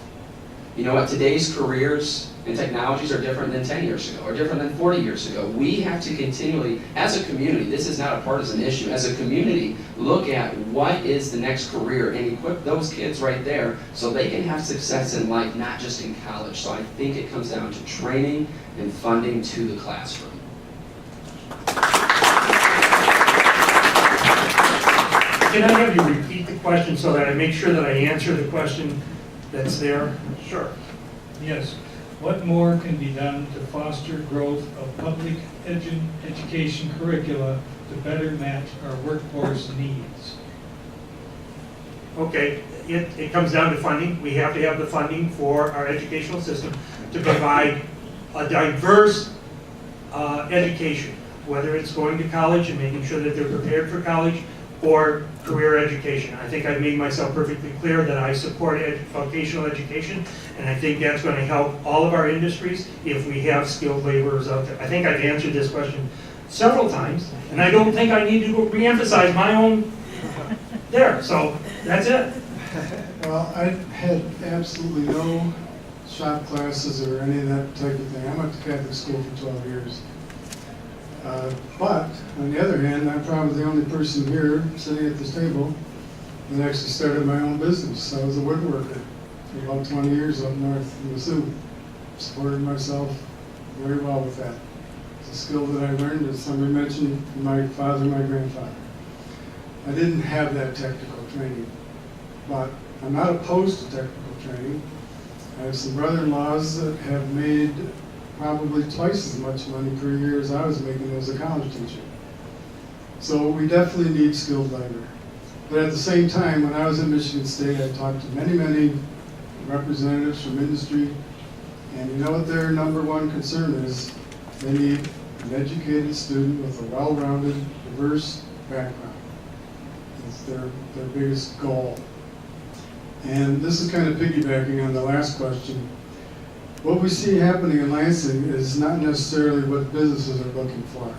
S2: You know what? Today's careers and technologies are different than 10 years ago, or different than 40 years ago. We have to continually, as a community, this is not a partisan issue, as a community, look at what is the next career and equip those kids right there so they can have success in life, not just in college. So I think it comes down to training and funding to the classroom.
S3: Can I have you repeat the question so that I make sure that I answer the question that's there?
S1: Sure.
S6: Yes. What more can be done to foster growth of public education curricula to better match our workforce needs?
S3: Okay, it comes down to funding. We have to have the funding for our educational system to provide a diverse education, whether it's going to college and making sure that they're prepared for college or career education. I think I've made myself perfectly clear that I support vocational education, and I think that's going to help all of our industries if we have skilled laborers out there. I think I've answered this question several times, and I don't think I need to re-emphasize my own there, so that's it.
S4: Well, I had absolutely no shop classes or any of that type of thing. I went to Catholic school for 12 years. But, on the other hand, I'm probably the only person here sitting at this table that actually started my own business. I was a woodworker for about 20 years up north in the Sioux. Supported myself very well with that. It's a skill that I learned, as somebody mentioned, from my father and my grandfather. I didn't have that technical training, but I'm not opposed to technical training. I have some brother-in-laws that have made probably twice as much money per year as I was making as a college teacher. So we definitely need skilled labor. But at the same time, when I was in Michigan State, I talked to many representatives from industry, and you know what their number one concern is? They need an educated student with a well-rounded, diverse background. It's their biggest goal. And this is kind of piggybacking on the last question. What we see happening in Lansing is not necessarily what businesses are looking for.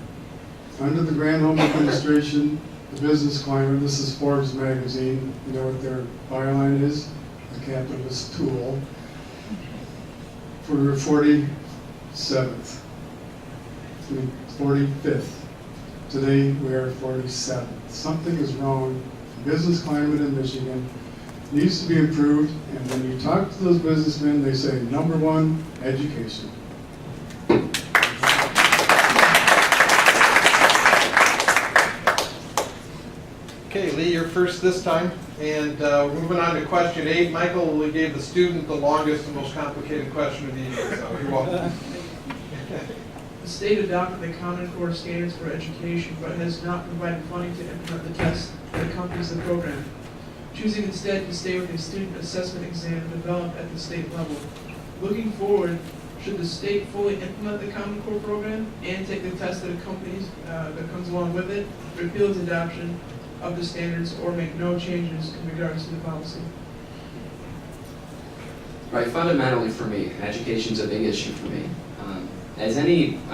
S4: Under the Granholm administration, the business climate, this is Forbes magazine, you know what their byline is? The capitalist tool. We're 47th, 45th. Today we are 47th. Something is wrong. The business climate in Michigan needs to be improved, and when you talk to those businessmen, they say, number one, education.
S1: Okay, Lee, you're first this time. And moving on to question 8, Michael gave the student the longest and most complicated question of the evening, so you're welcome.
S7: The state adopted the Common Core standards for education, but has not provided funding to implement the test that accompanies the program, choosing instead to stay with a student assessment exam developed at the state level. Looking forward, should the state fully implement the Common Core program and take the test that accompanies, that comes along with it, repeal its adoption of the standards, or make no changes in regards to the policy?
S2: Right, fundamentally for me, education's a big issue for me. I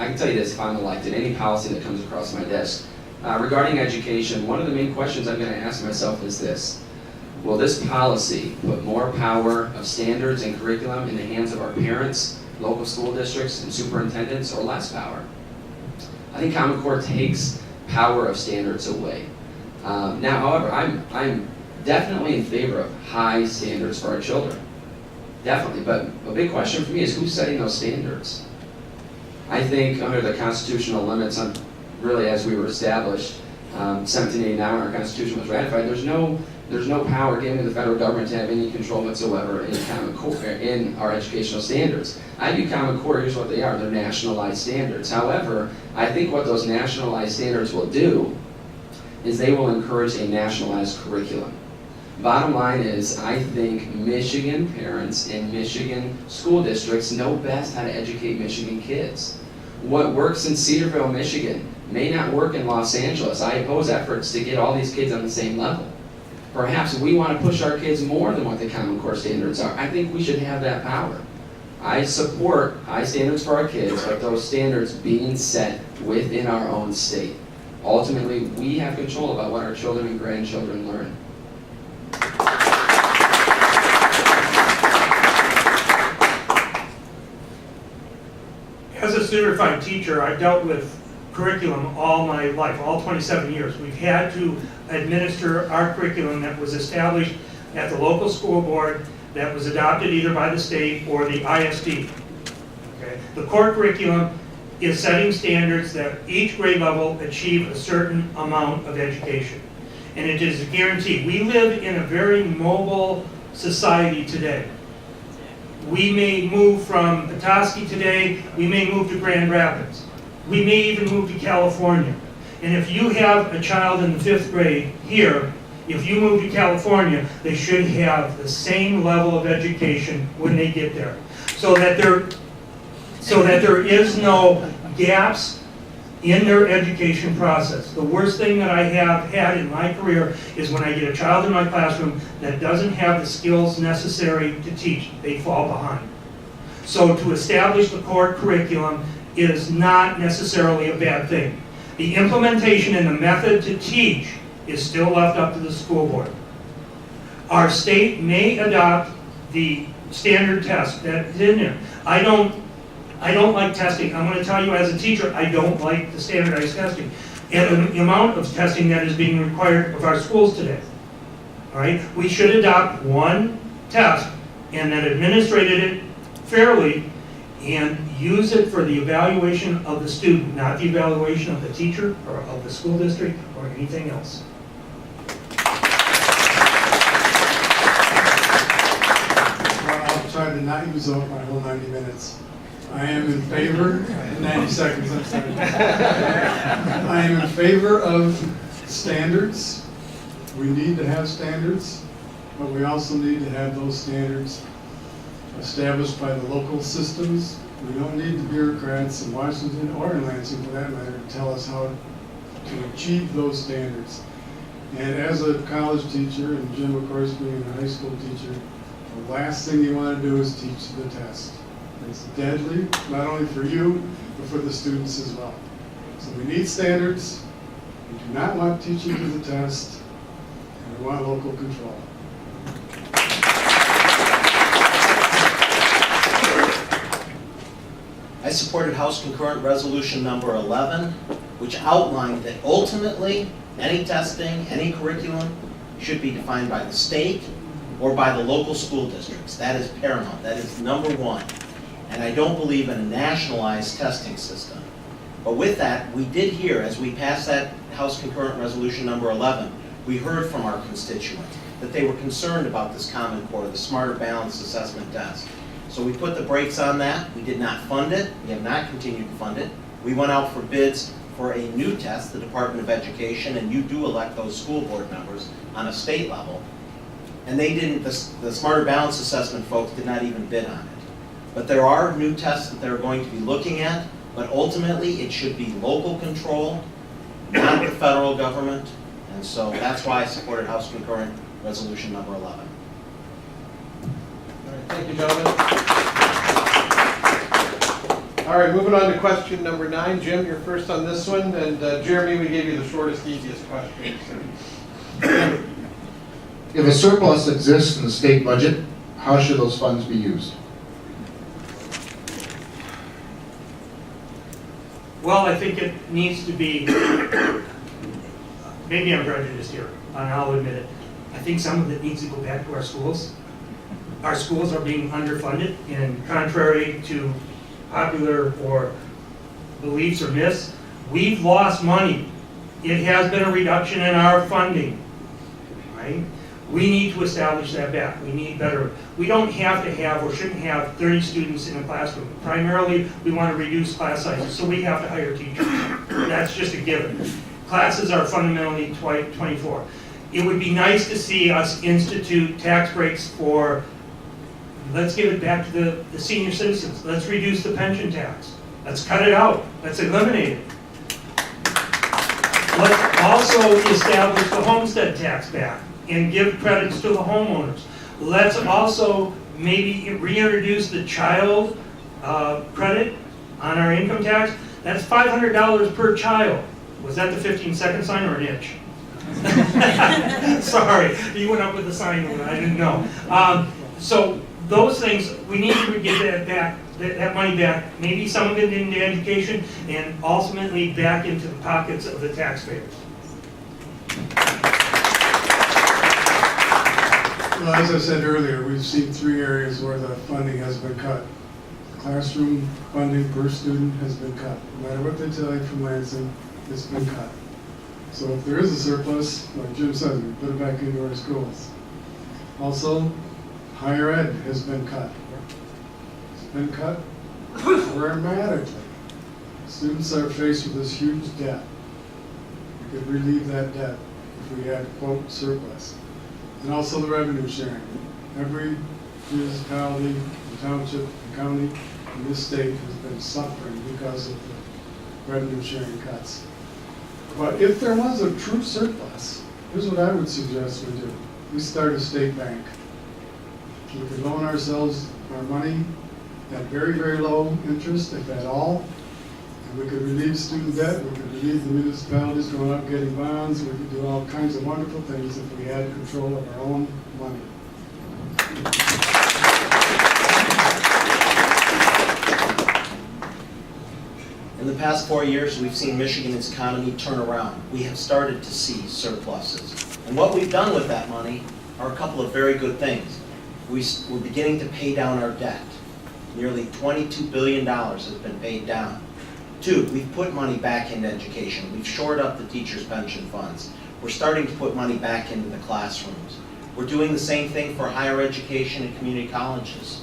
S2: can tell you this, if I'm elected, any policy that comes across my desk regarding education, one of the main questions I'm going to ask myself is this: will this policy put more power of standards and curriculum in the hands of our parents, local school districts, and superintendents, or less power? I think Common Core takes power of standards away. Now, however, I'm definitely in favor of high standards for our children. Definitely, but a big question for me is who's setting those standards? I think under the constitutional limits, really as we were established, 1789 when our Constitution was ratified, there's no power given to the federal government to have any control whatsoever in Common Core, in our educational standards. I view Common Core, here's what they are: they're nationalized standards. However, I think what those nationalized standards will do is they will encourage a nationalized curriculum. Bottom line is, I think Michigan parents and Michigan school districts know best how to educate Michigan kids. What works in Cedarville, Michigan may not work in Los Angeles. I oppose efforts to get all these kids on the same level. Perhaps we want to push our kids more than what the Common Core standards are. I think we should have that power. I support high standards for our kids, but those standards being set within our own state. Ultimately, we have control about what our children and grandchildren learn.
S3: As a certified teacher, I've dealt with curriculum all my life, all 27 years. We've had to administer our curriculum that was established at the local school board, that was adopted either by the state or the ISD. Okay? The core curriculum is setting standards that each grade level achieve a certain amount of education. And it is a guarantee. We live in a very mobile society today. We may move from Petoskey today, we may move to Grand Rapids. We may even move to California. And if you have a child in the 5th grade here, if you move to California, they should have the same level of education when they get there. So that there is no gaps in their education process. The worst thing that I have had in my career is when I get a child in my classroom that doesn't have the skills necessary to teach. They fall behind. So to establish the core curriculum is not necessarily a bad thing. The implementation and the method to teach is still left up to the school board. Our state may adopt the standard test that's in there. I don't like testing. I'm going to tell you as a teacher, I don't like the standardized testing and the amount of testing that is being required of our schools today. All right, we should adopt one test and then administrate it fairly and use it for the evaluation of the student, not the evaluation of the teacher or of the school district or anything else.
S4: I'll try to not use up my whole 90 minutes. I am in favor, 90 seconds, I'm sorry. I am in favor of standards. we need to have standards, but we also need to have those standards established by the local systems. We don't need the bureaucrats in Washington or in Lansing, for that matter, to tell us how to achieve those standards. And as a college teacher, and Jim, of course, being a high school teacher, the last thing you want to do is teach the test. It's deadly, not only for you, but for the students as well. So we need standards. We do not want teaching to the test, and we want local control.
S5: I supported House Concurrent Resolution number 11, which outlined that ultimately any testing, any curriculum should be defined by the state or by the local school districts. That is paramount. That is number one. And I don't believe in a nationalized testing system. But with that, we did hear, as we passed that House Concurrent Resolution number 11, we heard from our constituents that they were concerned about this Common Core, the Smarter Balanced Assessment Test. So we put the brakes on that. We did not fund it. We have not continued to fund it. We went out for bids for a new test, the Department of Education, and you do elect those school board members on a state level. And they didn't, the Smarter Balanced Assessment folks did not even bid on it. But there are new tests that they're going to be looking at, but ultimately it should be local control, not the federal government. And so that's why I supported House Concurrent Resolution number 11.
S1: All right, thank you, gentlemen. All right, moving on to question number 9. Jim, you're first on this one, and Jeremy, we gave you the shortest, easiest question.
S8: If a surplus exists in the state budget, how should those funds be used?
S3: Well, I think it needs to be, maybe I'm prejudiced here, and I'll admit it. I think some of it needs to go back to our schools. Our schools are being underfunded, and contrary to popular or beliefs or myths, we've lost money. It has been a reduction in our funding, right? We need to establish that back. We need better. We don't have to have or shouldn't have 30 students in a classroom. Primarily, we want to reduce class sizes, so we have to hire teachers. That's just a given. Classes are fundamentally 24. It would be nice to see us institute tax breaks for, let's give it back to the senior citizens. Let's reduce the pension tax. Let's cut it out. Let's eliminate it. Let's also establish the homestead tax back and give credits to the homeowners. Let's also maybe reintroduce the child credit on our income tax. That's $500 per child. Was that the 15-second sign or an itch? Sorry, you went up with the sign when I didn't know. So those things, we need to get that back, that money back, maybe some of it into education, and ultimately back into the pockets of the taxpayers.
S4: Well, as I said earlier, we've seen 3 areas where the funding has been cut. Classroom funding per student has been cut. No matter what they tell you from Lansing, it's been cut. So if there is a surplus, like Jim said, we put it back into our schools. Also, higher ed has been cut. It's been cut dramatically. Students are faced with this huge debt. We could relieve that debt if we had, quote, surplus. And also the revenue sharing. Every municipality, the township, the county, in this state has been suffering because of the revenue sharing cuts. But if there was a true surplus, here's what I would suggest we do. We start a state bank. We could loan ourselves our money at very, very low interest, if at all. And we could relieve student debt. We could relieve the municipalities going out getting bonds. We could do all kinds of wonderful things if we had control of our own money.
S5: In the past 4 years, we've seen Michigan's economy turn around. We have started to see surpluses. And what we've done with that money are a couple of very good things. We're beginning to pay down our debt. Nearly $22 billion has been paid down. 2, we've put money back into education. We've shored up the teachers' pension funds. We're starting to put money back into the classrooms. We're doing the same thing for higher education and community colleges.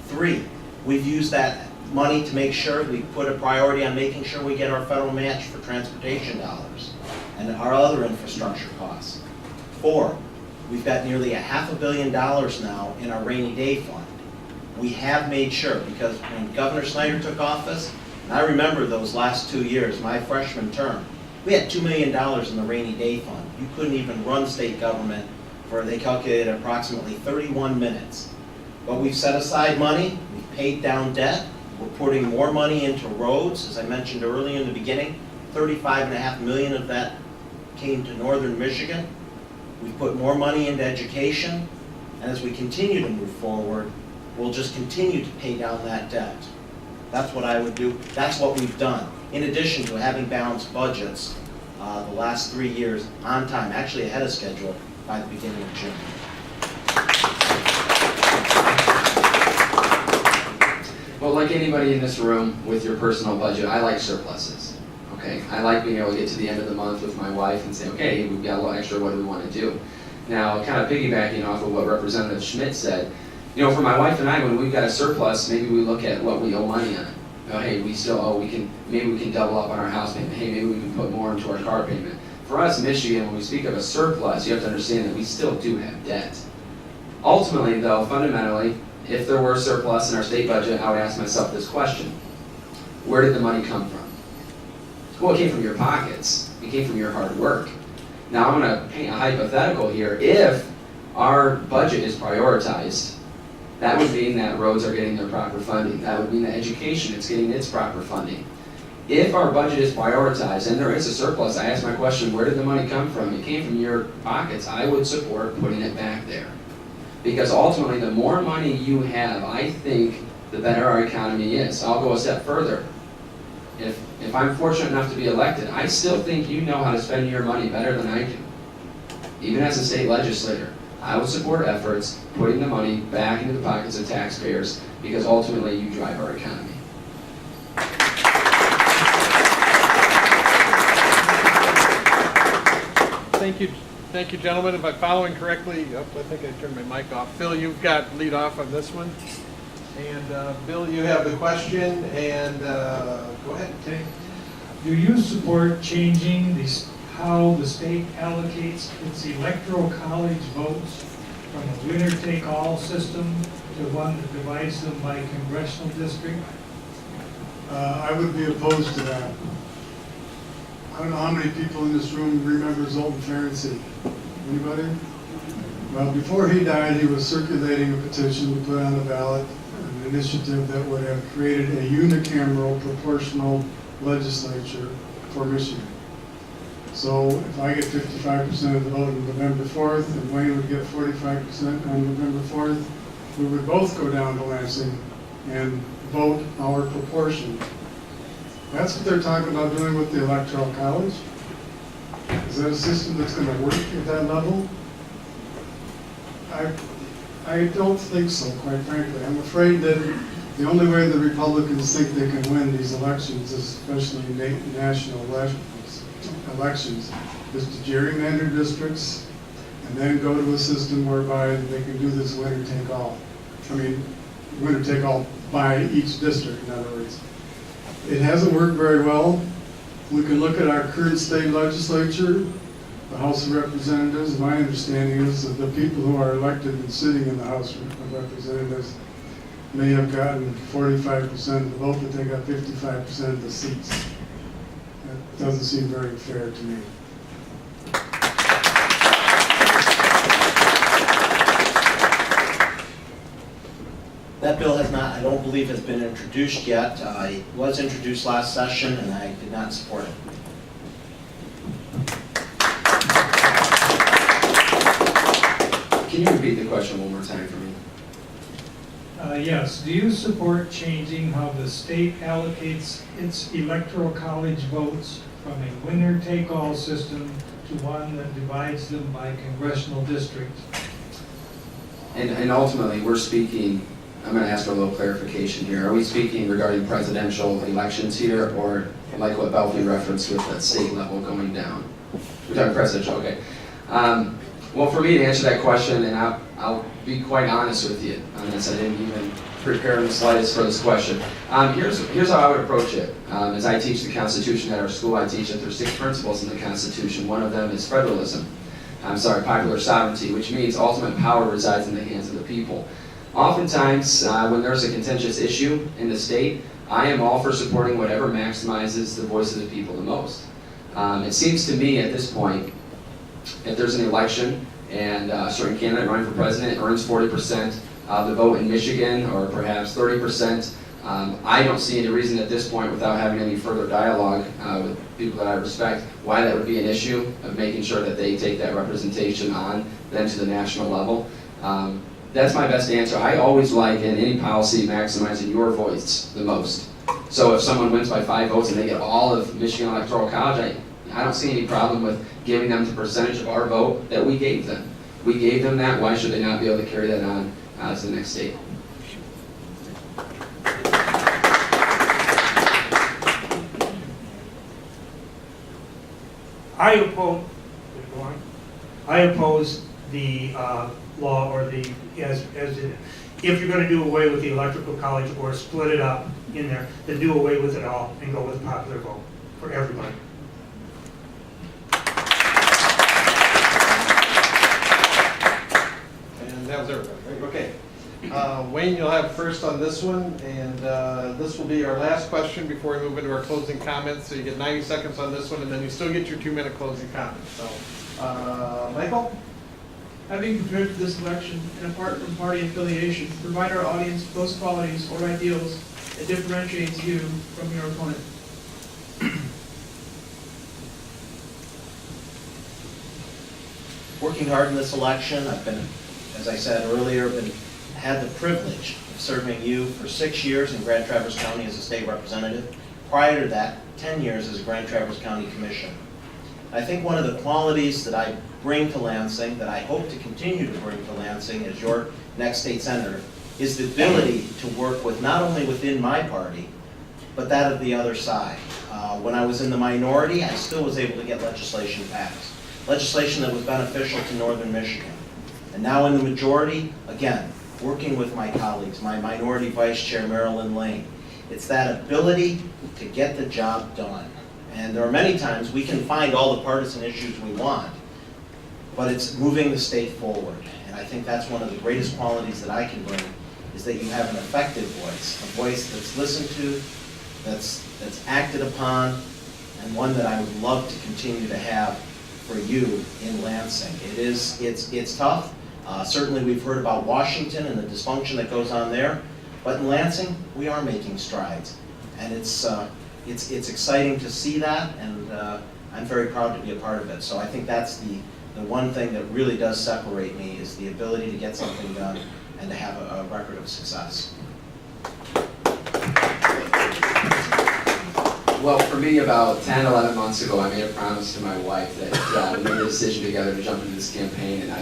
S5: 3, we've used that money to make sure we put a priority on making sure we get our federal match for transportation dollars and our other infrastructure costs. 4, we've got nearly $500 million now in our rainy day fund. We have made sure, because when Governor Snyder took office, and I remember those last 2 years, my freshman term, we had $2 million in the rainy day fund. You couldn't even run state government for, they calculated approximately 31 minutes. But we've set aside money, we've paid down debt, we're putting more money into roads, as I mentioned earlier in the beginning. $35.5 million of that came to northern Michigan. We've put more money into education, and as we continue to move forward, we'll just continue to pay down that debt. That's what I would do. That's what we've done. In addition to having balanced budgets the last 3 years on time, actually ahead of schedule by the beginning of June.
S2: Well, like anybody in this room with your personal budget, I like surpluses. Okay, I like being able to get to the end of the month with my wife and say, okay, we've got a little extra, what do we want to do? Now, kind of piggybacking off of what Representative Schmidt said, you know, for my wife and I, when we've got a surplus, maybe we look at what we owe money on. Oh, hey, we still owe, maybe we can double up on our house payment. Hey, maybe we can put more into our car payment. For us in Michigan, when we speak of a surplus, you have to understand that we still do have debt. Ultimately, though, fundamentally, if there were a surplus in our state budget, I would ask myself this question: where did the money come from? Well, it came from your pockets. It came from your hard work. Now, I'm going to paint a hypothetical here. If our budget is prioritized, that would mean that roads are getting their proper funding. That would mean that education is getting its proper funding. If our budget is prioritized and there is a surplus, I ask my question, where did the money come from? It came from your pockets. I would support putting it back there. Because ultimately, the more money you have, I think, the better our economy is. I'll go a step further. If I'm fortunate enough to be elected, I still think you know how to spend your money better than I do. Even as a state legislator, I would support efforts putting the money back into the pockets of taxpayers, because ultimately you drive our economy.
S1: Thank you, gentlemen. If I'm following correctly, I think I turned my mic off. Phil, you've got lead off on this one. And Bill, you have the question, and go ahead.
S6: Okay. Do you support changing how the state allocates its electoral college votes from a winner-take-all system to one that divides them by congressional district?
S4: I would be opposed to that. I don't know how many people in this room remember Zoltan Ferenczi. Anybody? Well, before he died, he was circulating a petition to put on the ballot an initiative that would have created a unicameral proportional legislature for Michigan. So if I get 55% of the vote on November 4th and Wayne would get 45% on November 4th, we would both go down to Lansing and vote our proportion. That's what they're talking about doing with the Electoral College. Is that a system that's going to work at that level? I don't think so, quite frankly. I'm afraid that the only way the Republicans think they can win these elections, especially national elections, is to gerrymander districts and then go to a system whereby they can do this winner-take-all. I mean, winner-take-all by each district, in other words. It hasn't worked very well. We can look at our current state legislature, the House of Representatives. My understanding is that the people who are elected and sitting in the House of Representatives may have gotten 45% of the vote, but they got 55% of the seats. That doesn't seem very fair to me.
S5: That bill has not, I don't believe, has been introduced yet. It was introduced last session, and I did not support it.
S2: Can you repeat the question one more time for me?
S6: Yes. Do you support changing how the state allocates its electoral college votes from a winner-take-all system to one that divides them by congressional district?
S2: And ultimately, we're speaking, I'm going to ask for a little clarification here. Are we speaking regarding presidential elections here, or like what Bellfy referenced with that state level going down? We're talking presidential, okay. Well, for me to answer that question, and I'll be quite honest with you on this, I didn't even prepare in the slightest for this question. Here's how I would approach it. As I teach the Constitution at our school, I teach that there's 6 principles in the Constitution. One of them is federalism. popular sovereignty, which means ultimate power resides in the hands of the people. Oftentimes, when there's a contentious issue in the state, I am all for supporting whatever maximizes the voice of the people the most. It seems to me at this point, if there's an election and a certain candidate running for president earns 40% of the vote in Michigan, or perhaps 30%, I don't see any reason at this point, without having any further dialogue with people that I respect, why that would be an issue of making sure that they take that representation on then to the national level. That's my best answer. I always like in any policy maximizing your voice the most. So if someone wins by 5 votes and they get all of Michigan Electoral College, I don't see any problem with giving them the percentage of our vote that we gave them. We gave them that, why should they not be able to carry that on to the next state?
S3: I oppose the law, or the, if you're gonna do away with the electrical college or split it up in there, then do away with it all and go with popular vote for everybody.
S1: And that was everybody, right? Okay. Wayne, you'll have first on this one, and this will be our last question before we move into our closing comments. So you get 90 seconds on this one, and then you still get your 2-minute closing comments. So, Michael?
S7: Having prepared for this election, and apart from party affiliation, provide our audience those qualities or ideals that differentiates you from your opponent.
S5: Working hard in this election, I've been, as I said earlier, had the privilege of serving you for 6 years in Grand Traverse County as a state representative. Prior to that, 10 years as a Grand Traverse County Commissioner. I think one of the qualities that I bring to Lansing, that I hope to continue to bring to Lansing as your next state senator, is the ability to work with not only within my party, but that of the other side. When I was in the minority, I still was able to get legislation passed. Legislation that was beneficial to northern Michigan. And now in the majority, again, working with my colleagues, my minority vice chair, Marilyn Lane. It's that ability to get the job done. And there are many times we can find all the partisan issues we want, but it's moving the state forward. And I think that's one of the greatest qualities that I can bring, is that you have an effective voice, a voice that's listened to, that's acted upon, and one that I would love to continue to have for you in Lansing. It's tough. Certainly we've heard about Washington and the dysfunction that goes on there, but in Lansing, we are making strides. And it's exciting to see that, and I'm very proud to be a part of it. So I think that's the one thing that really does separate me, is the ability to get something done and to have a record of success.
S2: Well, for me, about 10, 11 months ago, I made a promise to my wife that we made a decision together to jump into this campaign, and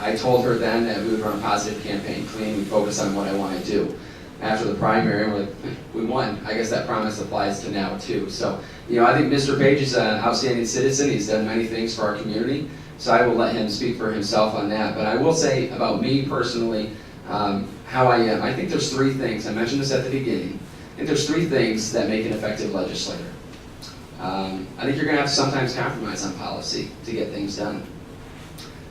S2: I told her then that we would run a positive campaign, clean, we'd focus on what I want to do. After the primary, we're like, we won. I guess that promise applies to now too. So, I think Mr. Page is an outstanding citizen. He's done many things for our community. So I will let him speak for himself on that. But I will say about me personally, how I am. I think there's 3 things. I mentioned this at the beginning. I think there's 3 things that make an effective legislator. I think you're going to have to sometimes compromise on policy to get things done,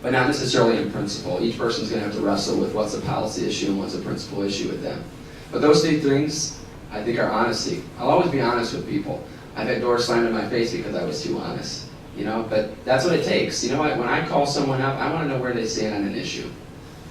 S2: but not necessarily in principle. Each person's going to have to wrestle with what's a policy issue and what's a principle issue with them. But those 3 things, I think, are honesty. I'll always be honest with people. I've had doors slammed in my face because I was too honest, but that's what it takes. When I call someone up, I want to know where they stand on an issue.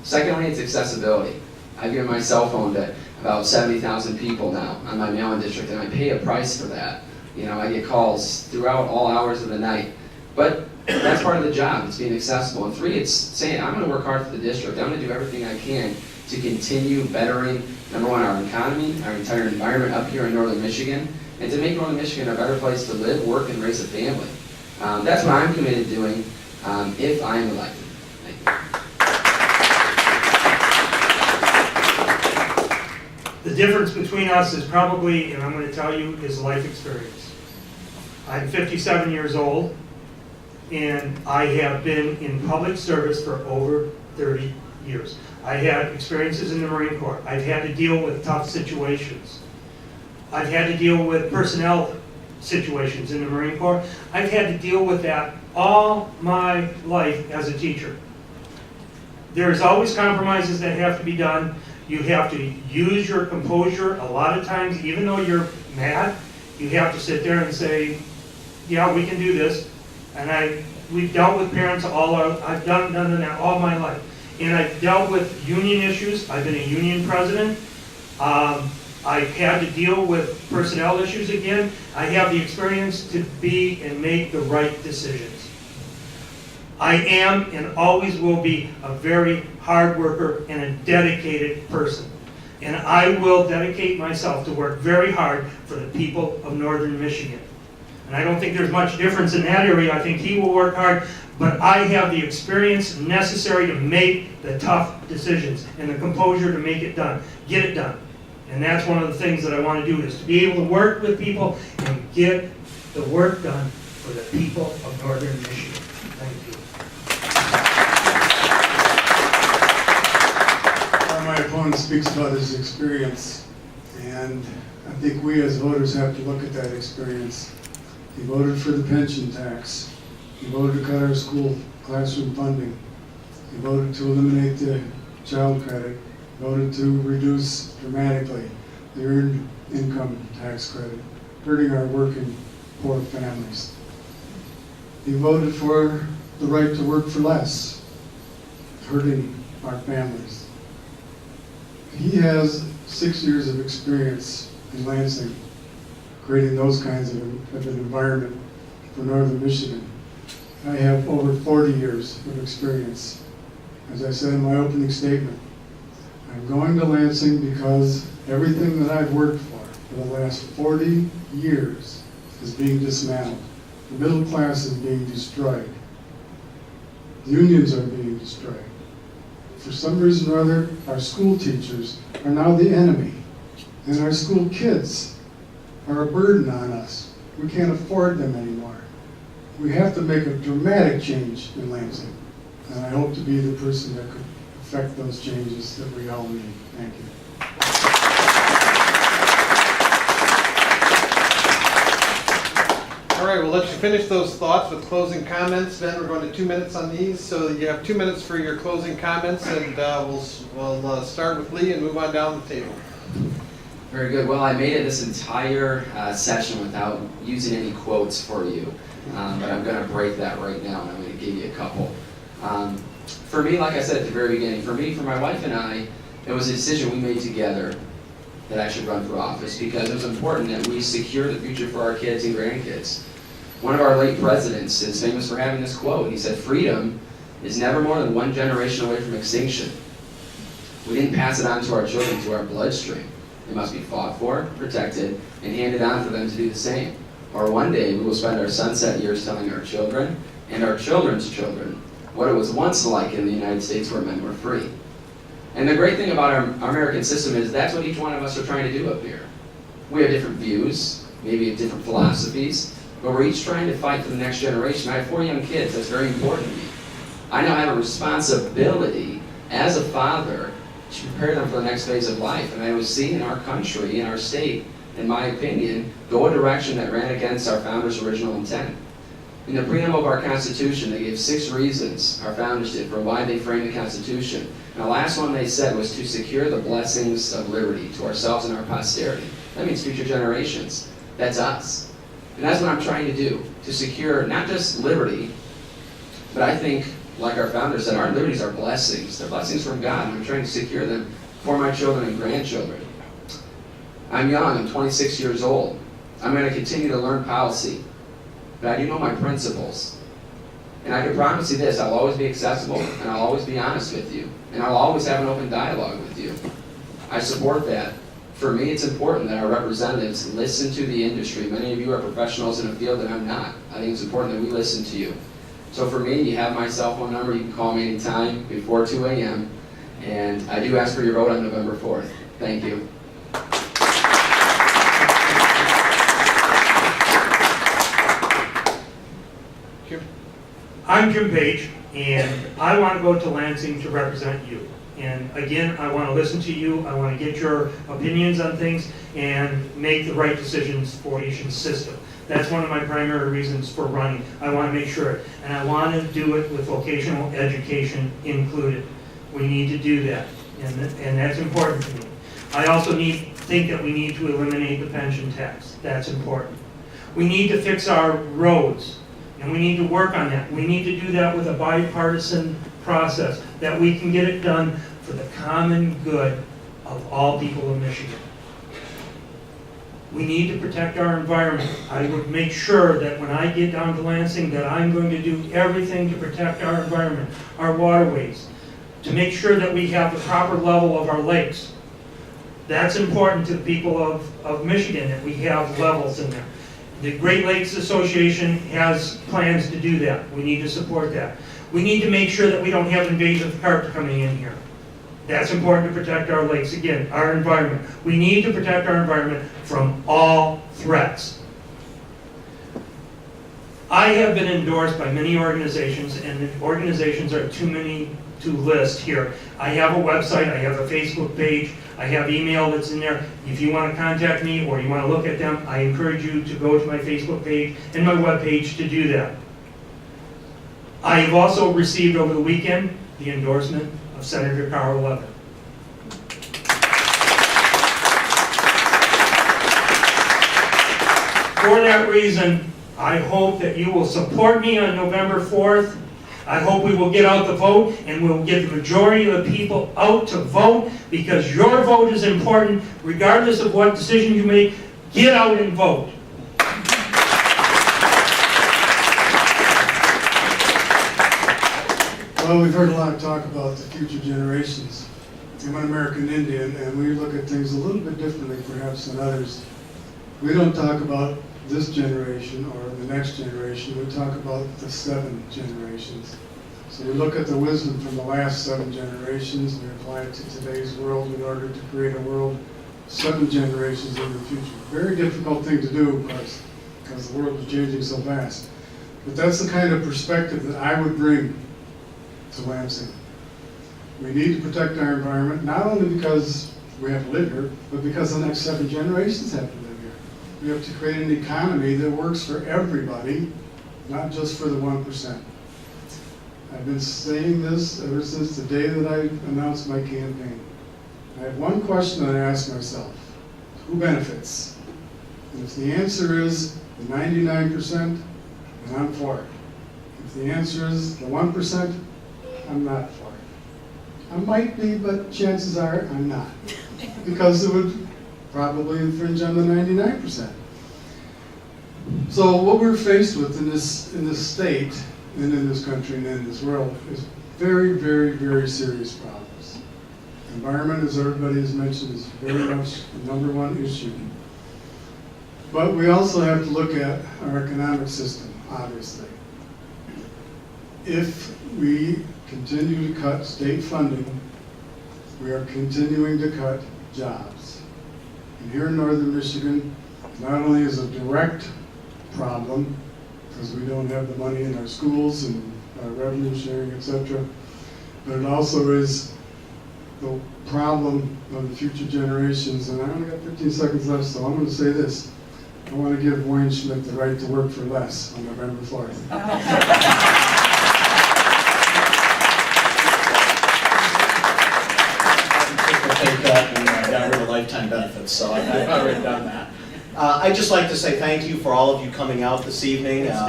S2: Secondly, it's accessibility. I've given my cell phone to about 70,000 people now on my mail-in district, and I pay a price for that. I get calls throughout all hours of the night. But that's part of the job, it's being accessible. And 3, it's saying, I'm going to work hard for the district. I'm going to do everything I can to continue bettering, number 1, our economy, our entire environment up here in northern Michigan, and to make northern Michigan a better place to live, work, and raise a family. That's what I'm committed to doing if I'm elected. Thank you.
S3: The difference between us is probably, and I'm going to tell you, is life experience. I'm 57 years old, and I have been in public service for over 30 years. I had experiences in the Marine Corps. I've had to deal with tough situations. I've had to deal with personnel situations in the Marine Corps. I've had to deal with that all my life as a teacher. There's always compromises that have to be done. You have to use your composure. A lot of times, even though you're mad, you have to sit there and say, yeah, we can do this. And we've dealt with parents I've done that all my life. And I've dealt with union issues. I've been a union president. I've had to deal with personnel issues again. I have the experience to be and make the right decisions. I am and always will be a very hard worker and a dedicated person. And I will dedicate myself to work very hard for the people of Northern Michigan. And I don't think there's much difference in that area. I think he will work hard, but I have the experience necessary to make the tough decisions and the composure to make it done, get it done. And that's one of the things that I want to do, is to be able to work with people and get the work done for the people of Northern Michigan. Thank you.
S4: My opponent speaks about his experience, and I think we as voters have to look at that experience. He voted for the pension tax. He voted to cut our school classroom funding. He voted to eliminate the child credit. He voted to reduce dramatically the earned income tax credit, hurting our working poor families. He voted for the right to work for less, hurting our families. He has 6 years of experience in Lansing, creating those kinds of an environment for Northern Michigan. I have over 40 years of experience. As I said in my opening statement, I'm going to Lansing because everything that I've worked for the last 40 years is being dismantled. The middle class is being destroyed. The unions are being destroyed. For some reason or other, our school teachers are now the enemy, and our school kids are a burden on us. We can't afford them anymore. We have to make a dramatic change in Lansing, and I hope to be the person that could affect those changes that we all need. Thank you.
S1: All right, we'll let you finish those thoughts with closing comments. Then we're going to 2 minutes on these, so you have 2 minutes for your closing comments, and we'll start with Lee and move on down the table.
S2: Very good. Well, I made it this entire session without using any quotes for you, but I'm going to break that right now, and I'm going to give you a couple. For me, like I said at the very beginning, for my wife and I, it was a decision we made together that I should run for office, because it was important that we secure the future for our kids and grandkids. One of our late presidents is famous for having this quote. He said, "Freedom is never more than one generation away from extinction." We didn't pass it on to our children, to our bloodstream. It must be fought for, protected, and handed on for them to do the same. Or one day we will spend our sunset years telling our children and our children's children what it was once like in the United States where men were free. And the great thing about our American system is that's what each one of us are trying to do up here. We have different views, maybe different philosophies, but we're each trying to fight for the next generation. I have 4 young kids. That's very important to me. I now have a responsibility as a father to prepare them for the next phase of life. And I was seeing in our country, in our state, in my opinion, go a direction that ran against our founders' original intent. In the preamble of our Constitution, they gave 6 reasons, our founders did, for why they framed the Constitution. And the last one they said was to secure the blessings of liberty to ourselves and our posterity. That means future generations. That's us. And that's what I'm trying to do, to secure not just liberty, but I think, like our founders said, our liberties are blessings. They're blessings from God, and I'm trying to secure them for my children and grandchildren. I'm young, I'm 26 years old. I'm going to continue to learn policy, but I do know my principles. And I can promise you this, I'll always be accessible, and I'll always be honest with you, and I'll always have an open dialogue with you. I support that. For me, it's important that our representatives listen to the industry. Many of you are professionals in a field that I'm not. I think it's important that we listen to you. So for me, you have my cell phone number. You can call me anytime before 2 a.m. And I do ask for your vote on November 4th. Thank you.
S3: I'm Jim Page, and I want to go to Lansing to represent you. And again, I want to listen to you. I want to get your opinions on things. and make the right decisions for Asian system. That's one of my primary reasons for running. I want to make sure, and I want to do it with vocational education included. We need to do that, and that's important to me. I also think that we need to eliminate the pension tax. That's important. We need to fix our roads, and we need to work on that. We need to do that with a bipartisan process, that we can get it done for the common good of all people in Michigan. We need to protect our environment. I would make sure that when I get down to Lansing that I'm going to do everything to protect our environment, our waterways, to make sure that we have the proper level of our lakes. That's important to the people of Michigan, that we have levels in there. The Great Lakes Association has plans to do that. We need to support that. We need to make sure that we don't have invasive carp coming in here. That's important to protect our lakes, again, our environment. We need to protect our environment from all threats. I have been endorsed by many organizations, and the organizations are too many to list here. I have a website, I have a Facebook page, I have email that's in there. If you want to contact me or you want to look at them, I encourage you to go to my Facebook page and my web page to do that. I have also received over the weekend the endorsement of Senator Carl Levin. For that reason, I hope that you will support me on November 4th. I hope we will get out the vote, and we'll get the majority of the people out to vote, because your vote is important regardless of what decision you make. Get out and vote.
S4: Well, we've heard a lot of talk about the future generations. I'm an American Indian, and we look at things a little bit differently perhaps than others. We don't talk about this generation or the next generation. We talk about the 7 generations. So we look at the wisdom from the last 7 generations and we apply it to today's world in order to create a world 7 generations in the future. Very difficult thing to do, of course, because the world is changing so fast. But that's the kind of perspective that I would bring to Lansing. We need to protect our environment, not only because we have to live here, but because the next 7 generations have to live here. We have to create an economy that works for everybody, not just for the 1%. I've been saying this ever since the day that I announced my campaign. I have one question that I ask myself: who benefits? And if the answer is the 99%, then I'm for it. If the answer is the 1%, I'm not for it. I might be, but chances are I'm not, because it would probably infringe on the 99%. So what we're faced with in this state, and in this country, and in this world, is very, very, very serious problems. Environment, as everybody has mentioned, is very much the #1 issue. But we also have to look at our economic system, obviously. If we continue to cut state funding, we are continuing to cut jobs. And here in northern Michigan, not only is a direct problem, because we don't have the money in our schools and our revenue sharing, etc., but it also is the problem of the future generations. And I only got 15 seconds left, so I'm going to say this. I want to give Wayne Schmidt the right to work for less on November 4th.
S5: And got rid of lifetime benefits, so I've already done that. I'd just like to say thank you for all of you coming out this evening. Yes,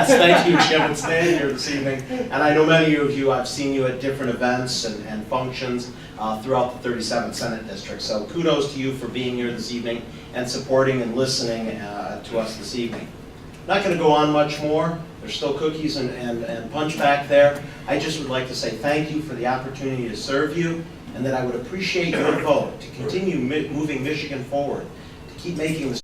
S5: thank you, Jim, and staying here this evening. And I know many of you, I've seen you at different events and functions throughout the 37th Senate District. So kudos to you for being here this evening and supporting and listening to us this evening. Not going to go on much more. There's still cookies and punch back there. I just would like to say thank you for the opportunity to serve you, and that I would appreciate your vote to continue moving Michigan forward, to keep making the